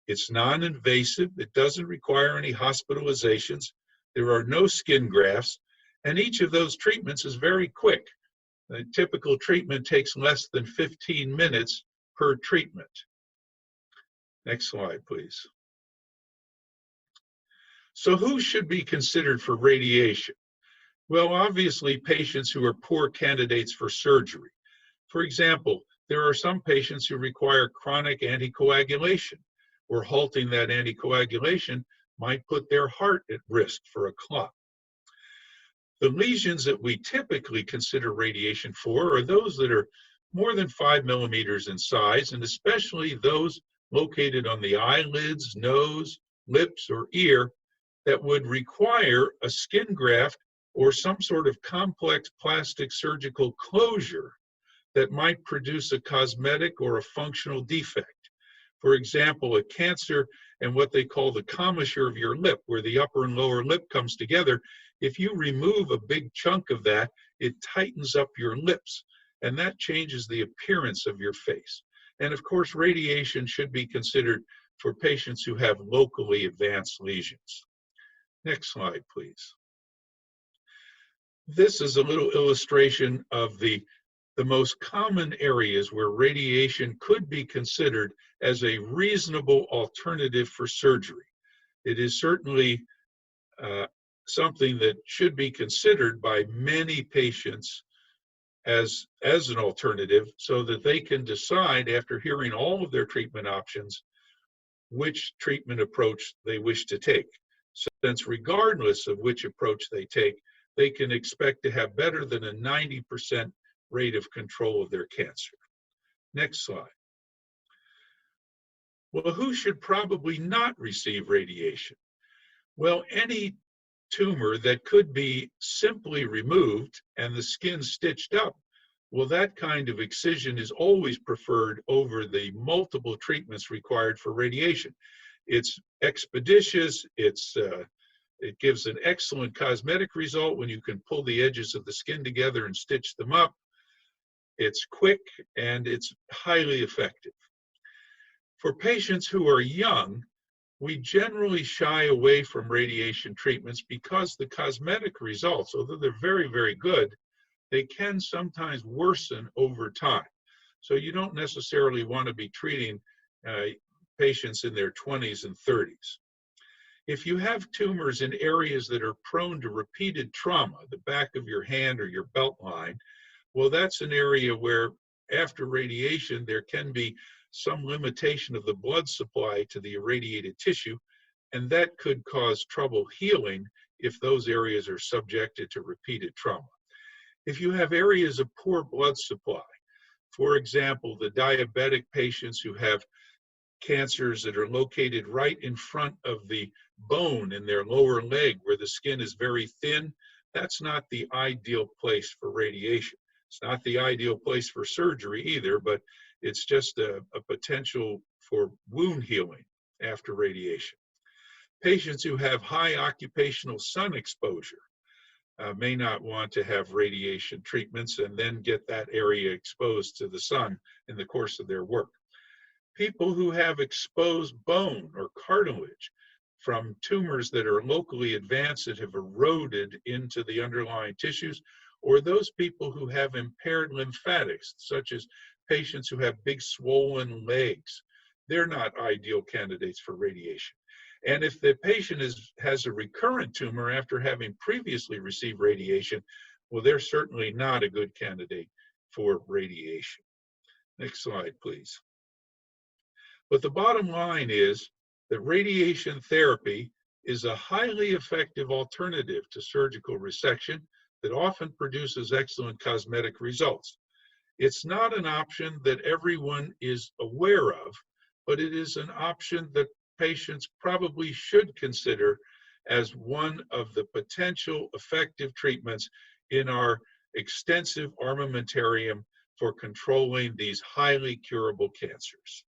it's non-invasive, it doesn't require any hospitalizations, there are no skin grafts, and each of those treatments is very quick. A typical treatment takes less than 15 minutes per treatment. Next slide, please. So who should be considered for radiation? Well, obviously, patients who are poor candidates for surgery. For example, there are some patients who require chronic anticoagulation, where halting that anticoagulation might put their heart at risk for a clot. The lesions that we typically consider radiation for are those that are more than 5 millimeters in size, and especially those located on the eyelids, nose, lips, or ear that would require a skin graft or some sort of complex plastic surgical closure that might produce a cosmetic or a functional defect. For example, a cancer and what they call the commissure of your lip, where the upper and lower lip comes together. If you remove a big chunk of that, it tightens up your lips, and that changes the appearance of your face. And of course, radiation should be considered for patients who have locally advanced lesions. Next slide, please. This is a little illustration of the most common areas where radiation could be considered as a reasonable alternative for surgery. It is certainly something that should be considered by many patients as an alternative so that they can decide after hearing all of their treatment options which treatment approach they wish to take. Since regardless of which approach they take, they can expect to have better than a 90% rate of control of their cancer. Next slide. Well, who should probably not receive radiation? Well, any tumor that could be simply removed and the skin stitched up, well, that kind of excision is always preferred over the multiple treatments required for radiation. It's expeditious, it gives an excellent cosmetic result when you can pull the edges of the skin together and stitch them up. It's quick and it's highly effective. For patients who are young, we generally shy away from radiation treatments because the cosmetic results, although they're very, very good, they can sometimes worsen over time. So you don't necessarily want to be treating patients in their 20s and 30s. If you have tumors in areas that are prone to repeated trauma, the back of your hand or your belt line, well, that's an area where after radiation, there can be some limitation of the blood supply to the irradiated tissue, and that could cause trouble healing if those areas are subjected to repeated trauma. If you have areas of poor blood supply, for example, the diabetic patients who have cancers that are located right in front of the bone in their lower leg where the skin is very thin, that's not the ideal place for radiation. It's not the ideal place for surgery either, but it's just a potential for wound healing after radiation. Patients who have high occupational sun exposure may not want to have radiation treatments and then get that area exposed to the sun in the course of their work. People who have exposed bone or cartilage from tumors that are locally advanced that have eroded into the underlying tissues, or those people who have impaired lymphatics, such as patients who have big swollen legs, they're not ideal candidates for radiation. And if the patient has a recurrent tumor after having previously received radiation, well, they're certainly not a good candidate for radiation. Next slide, please. But the bottom line is that radiation therapy is a highly effective alternative to surgical resection that often produces excellent cosmetic results. It's not an option that everyone is aware of, but it is an option that patients probably should consider as one of the potential effective treatments in our extensive armamentarium for controlling these highly curable cancers.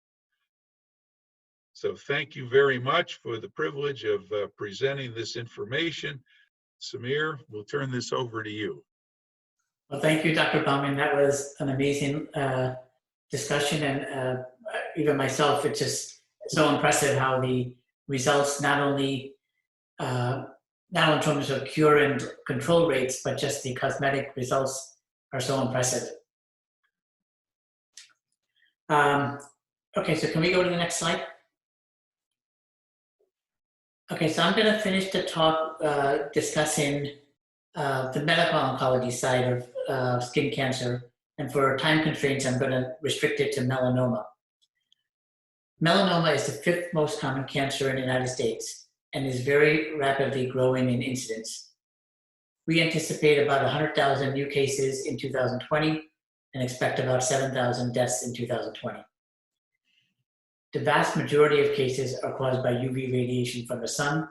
So thank you very much for the privilege of presenting this information. Samir, we'll turn this over to you. Well, thank you, Dr. Baumann. That was an amazing discussion, and even myself, it's just so impressive how the results not only now in terms of cure and control rates, but just the cosmetic results are so impressive. Okay, so can we go to the next slide? Okay, so I'm going to finish the talk discussing the medical oncology side of skin cancer, and for time constraints, I'm going to restrict it to melanoma. Melanoma is the 5th most common cancer in the United States and is very rapidly growing in incidence. We anticipate about 100,000 new cases in 2020 and expect about 7,000 deaths in 2020. The vast majority of cases are caused by UV radiation from the sun.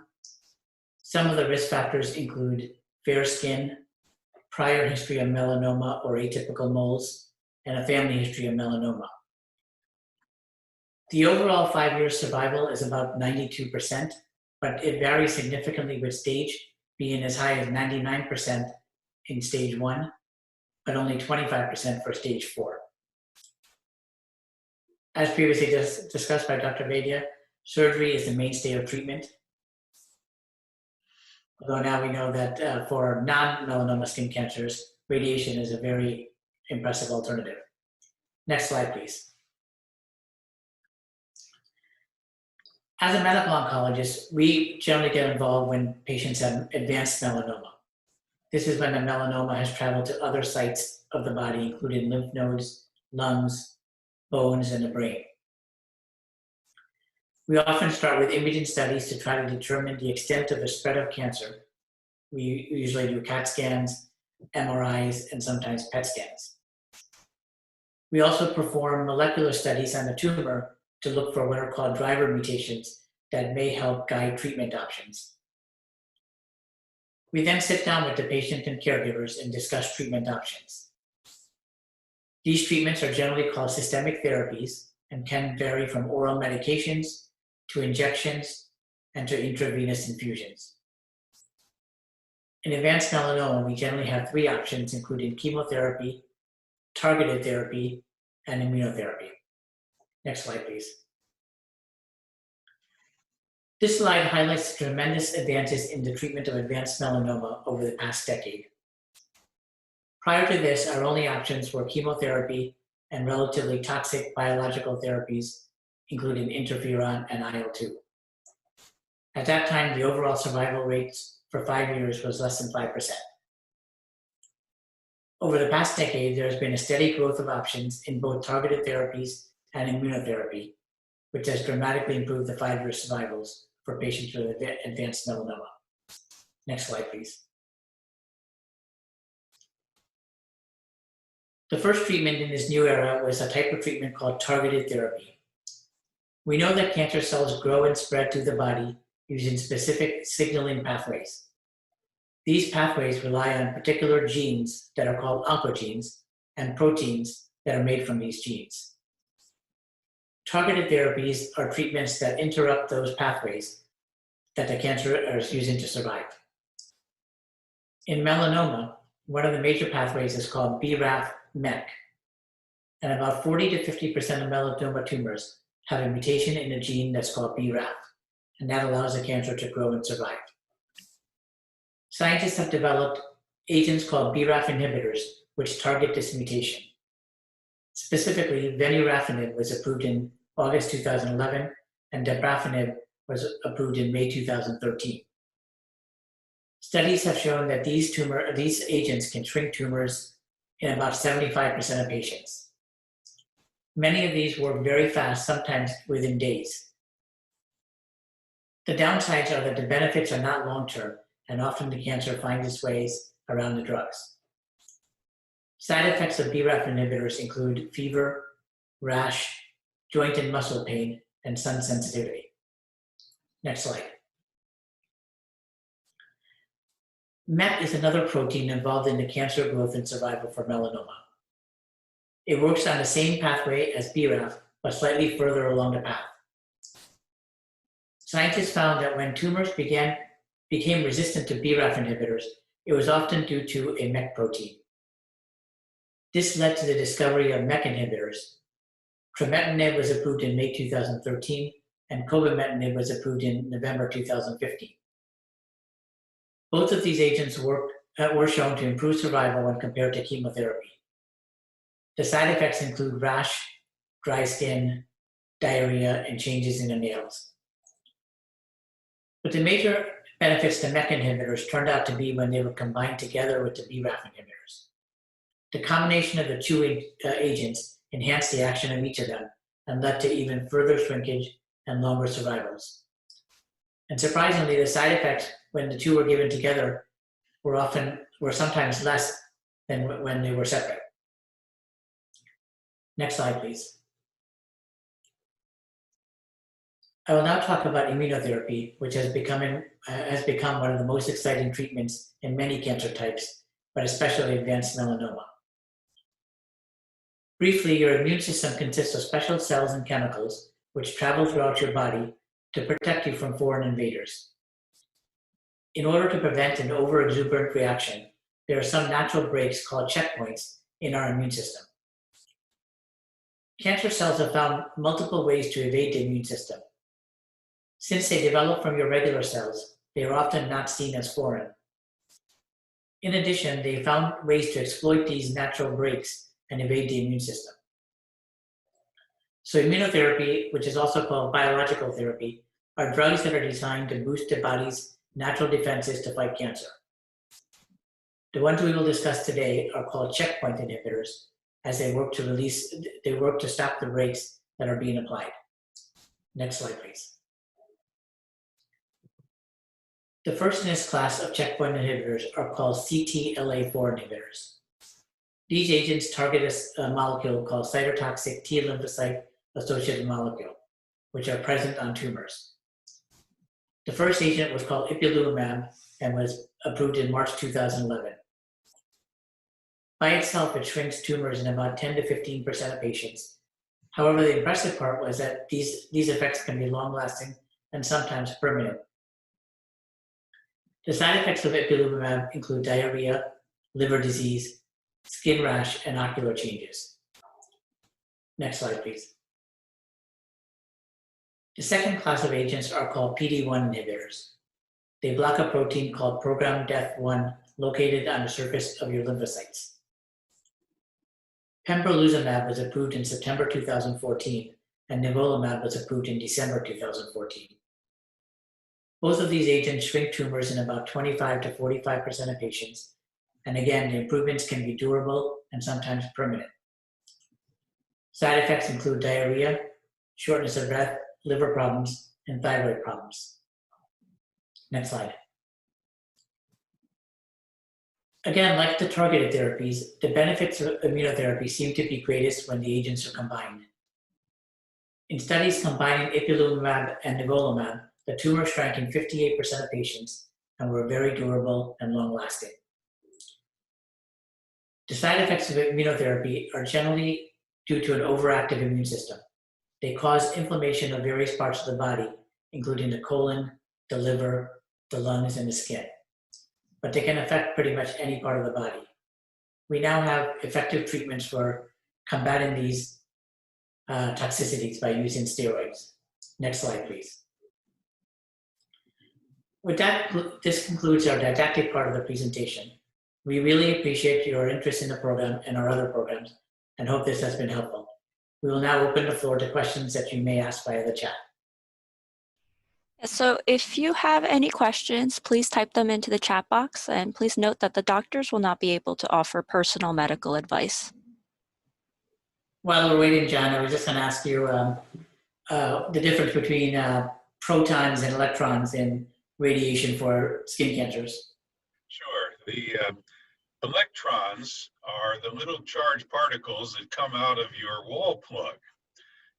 Some of the risk factors include fair skin, prior history of melanoma or atypical moles, and a family history of melanoma. The overall 5-year survival is about 92%, but it varies significantly with stage, being as high as 99% in stage 1, but only 25% for stage 4. As previously discussed by Dr. Vaidya, surgery is the mainstay of treatment. Although now we know that for non-melanoma skin cancers, radiation is a very impressive alternative. Next slide, please. As a medical oncologist, we generally get involved when patients have advanced melanoma. This is when the melanoma has traveled to other sites of the body, including lymph nodes, lungs, bones, and the brain. We often start with imaging studies to try to determine the extent of the spread of cancer. We usually do CAT scans, MRIs, and sometimes PET scans. We also perform molecular studies on the tumor to look for what are called driver mutations that may help guide treatment options. We then sit down with the patient and caregivers and discuss treatment options. These treatments are generally called systemic therapies and can vary from oral medications to injections and to intravenous infusions. In advanced melanoma, we generally have 3 options, including chemotherapy, targeted therapy, and immunotherapy. Next slide, please. This slide highlights the tremendous advances in the treatment of advanced melanoma over the past decade. Prior to this, our only options were chemotherapy and relatively toxic biological therapies, including interferon and IL-2. At that time, the overall survival rate for 5 years was less than 5%. Over the past decade, there has been a steady growth of options in both targeted therapies and immunotherapy, which has dramatically improved the 5-year survivals for patients with advanced melanoma. Next slide, please. The first treatment in this new era was a type of treatment called targeted therapy. We know that cancer cells grow and spread through the body using specific signaling pathways. These pathways rely on particular genes that are called oncogenes and proteins that are made from these genes. Targeted therapies are treatments that interrupt those pathways that the cancer is using to survive. In melanoma, one of the major pathways is called BRAF/MEK, and about 40 to 50% of melanoma tumors have a mutation in a gene that's called BRAF, and that allows the cancer to grow and survive. Scientists have developed agents called BRAF inhibitors, which target this mutation. Specifically, venurafenib was approved in August 2011, and dabrafenib was approved in May 2013. Studies have shown that these agents can shrink tumors in about 75% of patients. Many of these work very fast, sometimes within days. The downsides are that the benefits are not long-term, and often the cancer finds its ways around the drugs. Side effects of BRAF inhibitors include fever, rash, joint and muscle pain, and sun sensitivity. Next slide. MEK is another protein involved in the cancer growth and survival for melanoma. It works on the same pathway as BRAF, but slightly further along the path. Scientists found that when tumors became resistant to BRAF inhibitors, it was often due to a MEK protein. This led to the discovery of MEK inhibitors. Trametinib was approved in May 2013, and cobimetinib was approved in November 2015. Both of these agents were shown to improve survival when compared to chemotherapy. The side effects include rash, dry skin, diarrhea, and changes in the nails. But the major benefits to MEK inhibitors turned out to be when they were combined together with the BRAF inhibitors. The combination of the two agents enhanced the action of each of them and led to even further shrinkage and longer survivals. And surprisingly, the side effects when the two were given together were sometimes less than when they were separate. Next slide, please. I will now talk about immunotherapy, which has become one of the most exciting treatments in many cancer types, but especially advanced melanoma. Briefly, your immune system consists of special cells and chemicals which travel throughout your body to protect you from foreign invaders. In order to prevent an overexuberant reaction, there are some natural breaks called checkpoints in our immune system. Cancer cells have found multiple ways to evade the immune system. Since they develop from your regular cells, they are often not seen as foreign. In addition, they found ways to exploit these natural breaks and evade the immune system. So immunotherapy, which is also called biological therapy, are drugs that are designed to boost the body's natural defenses to fight cancer. The ones we will discuss today are called checkpoint inhibitors, as they work to stop the breaks that are being applied. Next slide, please. The first in this class of checkpoint inhibitors are called CTLA-4 inhibitors. These agents target a molecule called cytotoxic T lymphocyte-associated molecule, which are present on tumors. The first agent was called ipilimumab and was approved in March 2011. By itself, it shrinks tumors in about 10 to 15% of patients. However, the impressive part was that these effects can be long-lasting and sometimes permanent. The side effects of ipilimumab include diarrhea, liver disease, skin rash, and ocular changes. Next slide, please. The second class of agents are called PD-1 inhibitors. They block a protein called programmed death 1 located on the surface of your lymphocytes. Pembrolizumab was approved in September 2014, and nivolumab was approved in December 2014. Both of these agents shrink tumors in about 25 to 45% of patients, and again, the improvements can be durable and sometimes permanent. Side effects include diarrhea, shortness of breath, liver problems, and thyroid problems. Next slide. Again, like the targeted therapies, the benefits of immunotherapy seem to be greatest when the agents are combined. In studies combining ipilimumab and nivolumab, the tumors shrank in 58% of patients and were very durable and long-lasting. The side effects of immunotherapy are generally due to an overactive immune system. They cause inflammation of various parts of the body, including the colon, the liver, the lungs, and the skin. But they can affect pretty much any part of the body. We now have effective treatments for combating these toxicities by using steroids. Next slide, please. With that, this concludes our didactic part of the presentation. We really appreciate your interest in the program and our other programs, and hope this has been helpful. We will now open the floor to questions that you may ask via the chat. So if you have any questions, please type them into the chat box, and please note that the doctors will not be able to offer personal medical advice. While we're waiting, John, I was just going to ask you the difference between protons and electrons in radiation for skin cancers. Sure. The electrons are the little charged particles that come out of your wall plug.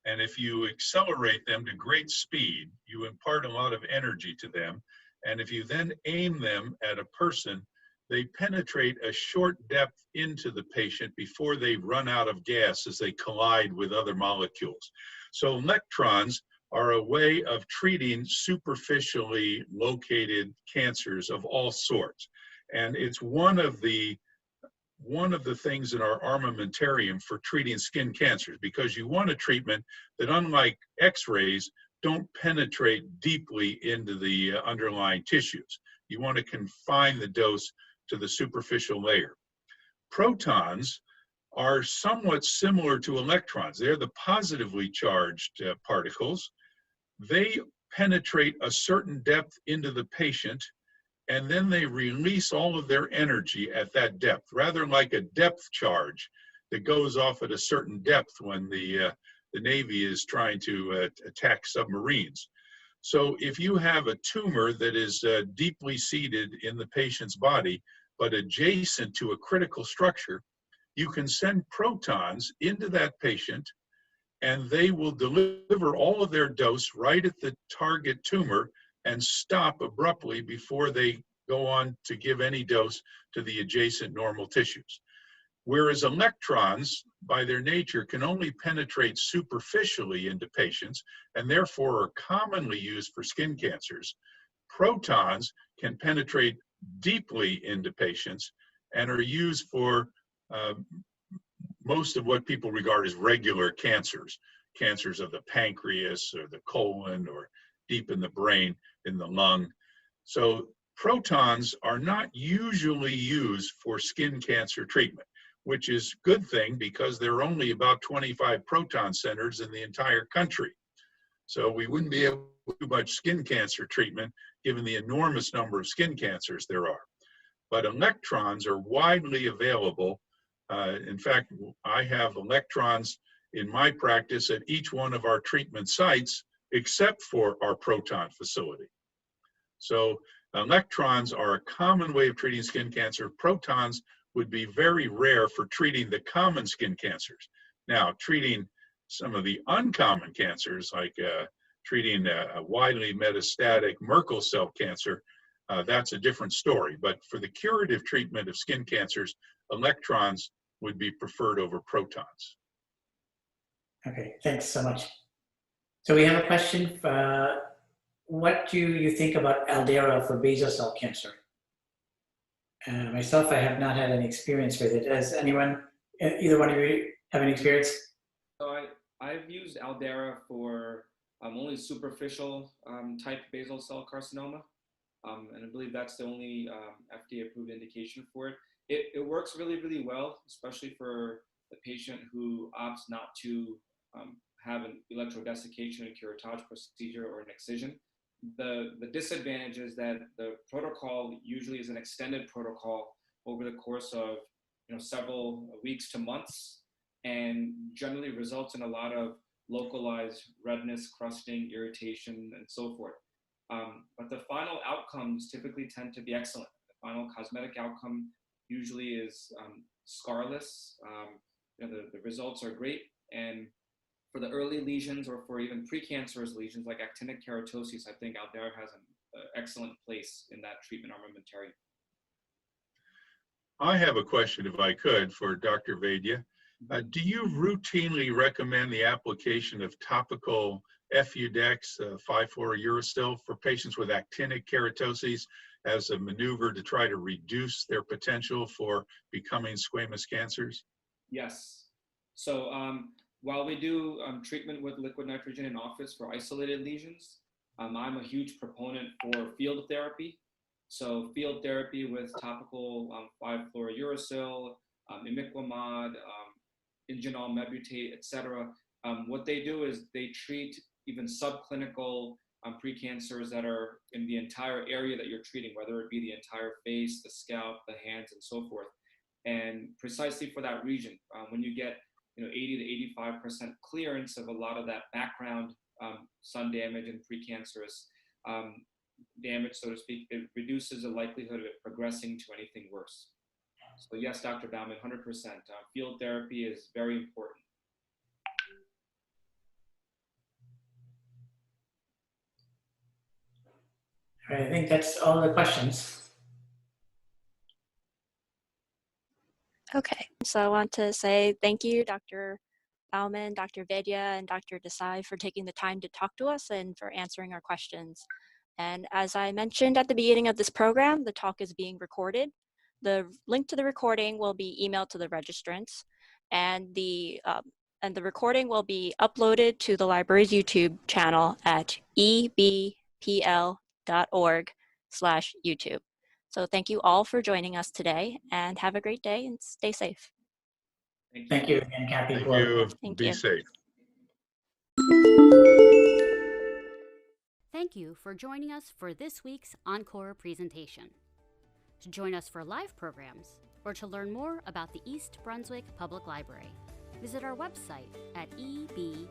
And if you accelerate them to great speed, you impart a lot of energy to them. And if you then aim them at a person, they penetrate a short depth into the patient before they run out of gas as they collide with other molecules. So electrons are a way of treating superficially located cancers of all sorts. And it's one of the one of the things in our armamentarium for treating skin cancers, because you want a treatment that, unlike X-rays, don't penetrate deeply into the underlying tissues. You want to confine the dose to the superficial layer. Protons are somewhat similar to electrons. They're the positively charged particles. They penetrate a certain depth into the patient, and then they release all of their energy at that depth, rather like a depth charge that goes off at a certain depth when the Navy is trying to attack submarines. So if you have a tumor that is deeply seated in the patient's body, but adjacent to a critical structure, you can send protons into that patient, and they will deliver all of their dose right at the target tumor and stop abruptly before they go on to give any dose to the adjacent normal tissues. Whereas electrons, by their nature, can only penetrate superficially into patients and therefore are commonly used for skin cancers, protons can penetrate deeply into patients and are used for most of what people regard as regular cancers, cancers of the pancreas or the colon or deep in the brain, in the lung. So protons are not usually used for skin cancer treatment, which is a good thing because there are only about 25 proton centers in the entire country. So we wouldn't be able to do much skin cancer treatment given the enormous number of skin cancers there are. But electrons are widely available. In fact, I have electrons in my practice at each one of our treatment sites, except for our proton facility. So electrons are a common way of treating skin cancer. Protons would be very rare for treating the common skin cancers. Now, treating some of the uncommon cancers, like treating a widely metastatic Merkel cell cancer, that's a different story. But for the curative treatment of skin cancers, electrons would be preferred over protons. Okay, thanks so much. So we have a question. What do you think about Aldera for basal cell cancer? Myself, I have not had any experience with it. Does anyone, either one of you, have any experience? So I've used Aldera for only superficial type basal cell carcinoma. And I believe that's the only FDA-approved indication for it. It works really, really well, especially for the patient who opts not to have an electrodesiccation, a curettage procedure, or an excision. The disadvantage is that the protocol usually is an extended protocol over the course of several weeks to months, and generally results in a lot of localized redness, crusting, irritation, and so forth. But the final outcomes typically tend to be excellent. The final cosmetic outcome usually is scarless. The results are great. And for the early lesions or for even precancerous lesions like actinic keratosis, I think Aldera has an excellent place in that treatment armamentarium. I have a question, if I could, for Dr. Vaidya. Do you routinely recommend the application of topical Fudex 5-fluorouracil for patients with actinic keratosis as a maneuver to try to reduce their potential for becoming squamous cancers? Yes. So while we do treatment with liquid nitrogen in office for isolated lesions, I'm a huge proponent for field therapy. So field therapy with topical 5-fluorouracil, imiquimod, ingenol mebutate, etc. What they do is they treat even subclinical precancers that are in the entire area that you're treating, whether it be the entire face, the scalp, the hands, and so forth. And precisely for that region, when you get 80 to 85% clearance of a lot of that background sun damage and precancerous damage, so to speak, it reduces the likelihood of it progressing to anything worse. So yes, Dr. Baumann, 100%. Field therapy is very important. All right, I think that's all the questions. Okay, so I want to say thank you, Dr. Baumann, Dr. Vaidya, and Dr. Desai for taking the time to talk to us and for answering our questions. And as I mentioned at the beginning of this program, the talk is being recorded. The link to the recording will be emailed to the registrants, and the recording will be uploaded to the library's YouTube channel at ebpl.org/YouTube. So thank you all for joining us today, and have a great day and stay safe. Thank you again, Kathy. Thank you. Thank Be you. safe. Thank you for joining us for this week's Encore presentation. To join us for live programs or to learn more about the East Brunswick Public Library, visit our website at ebpl.org.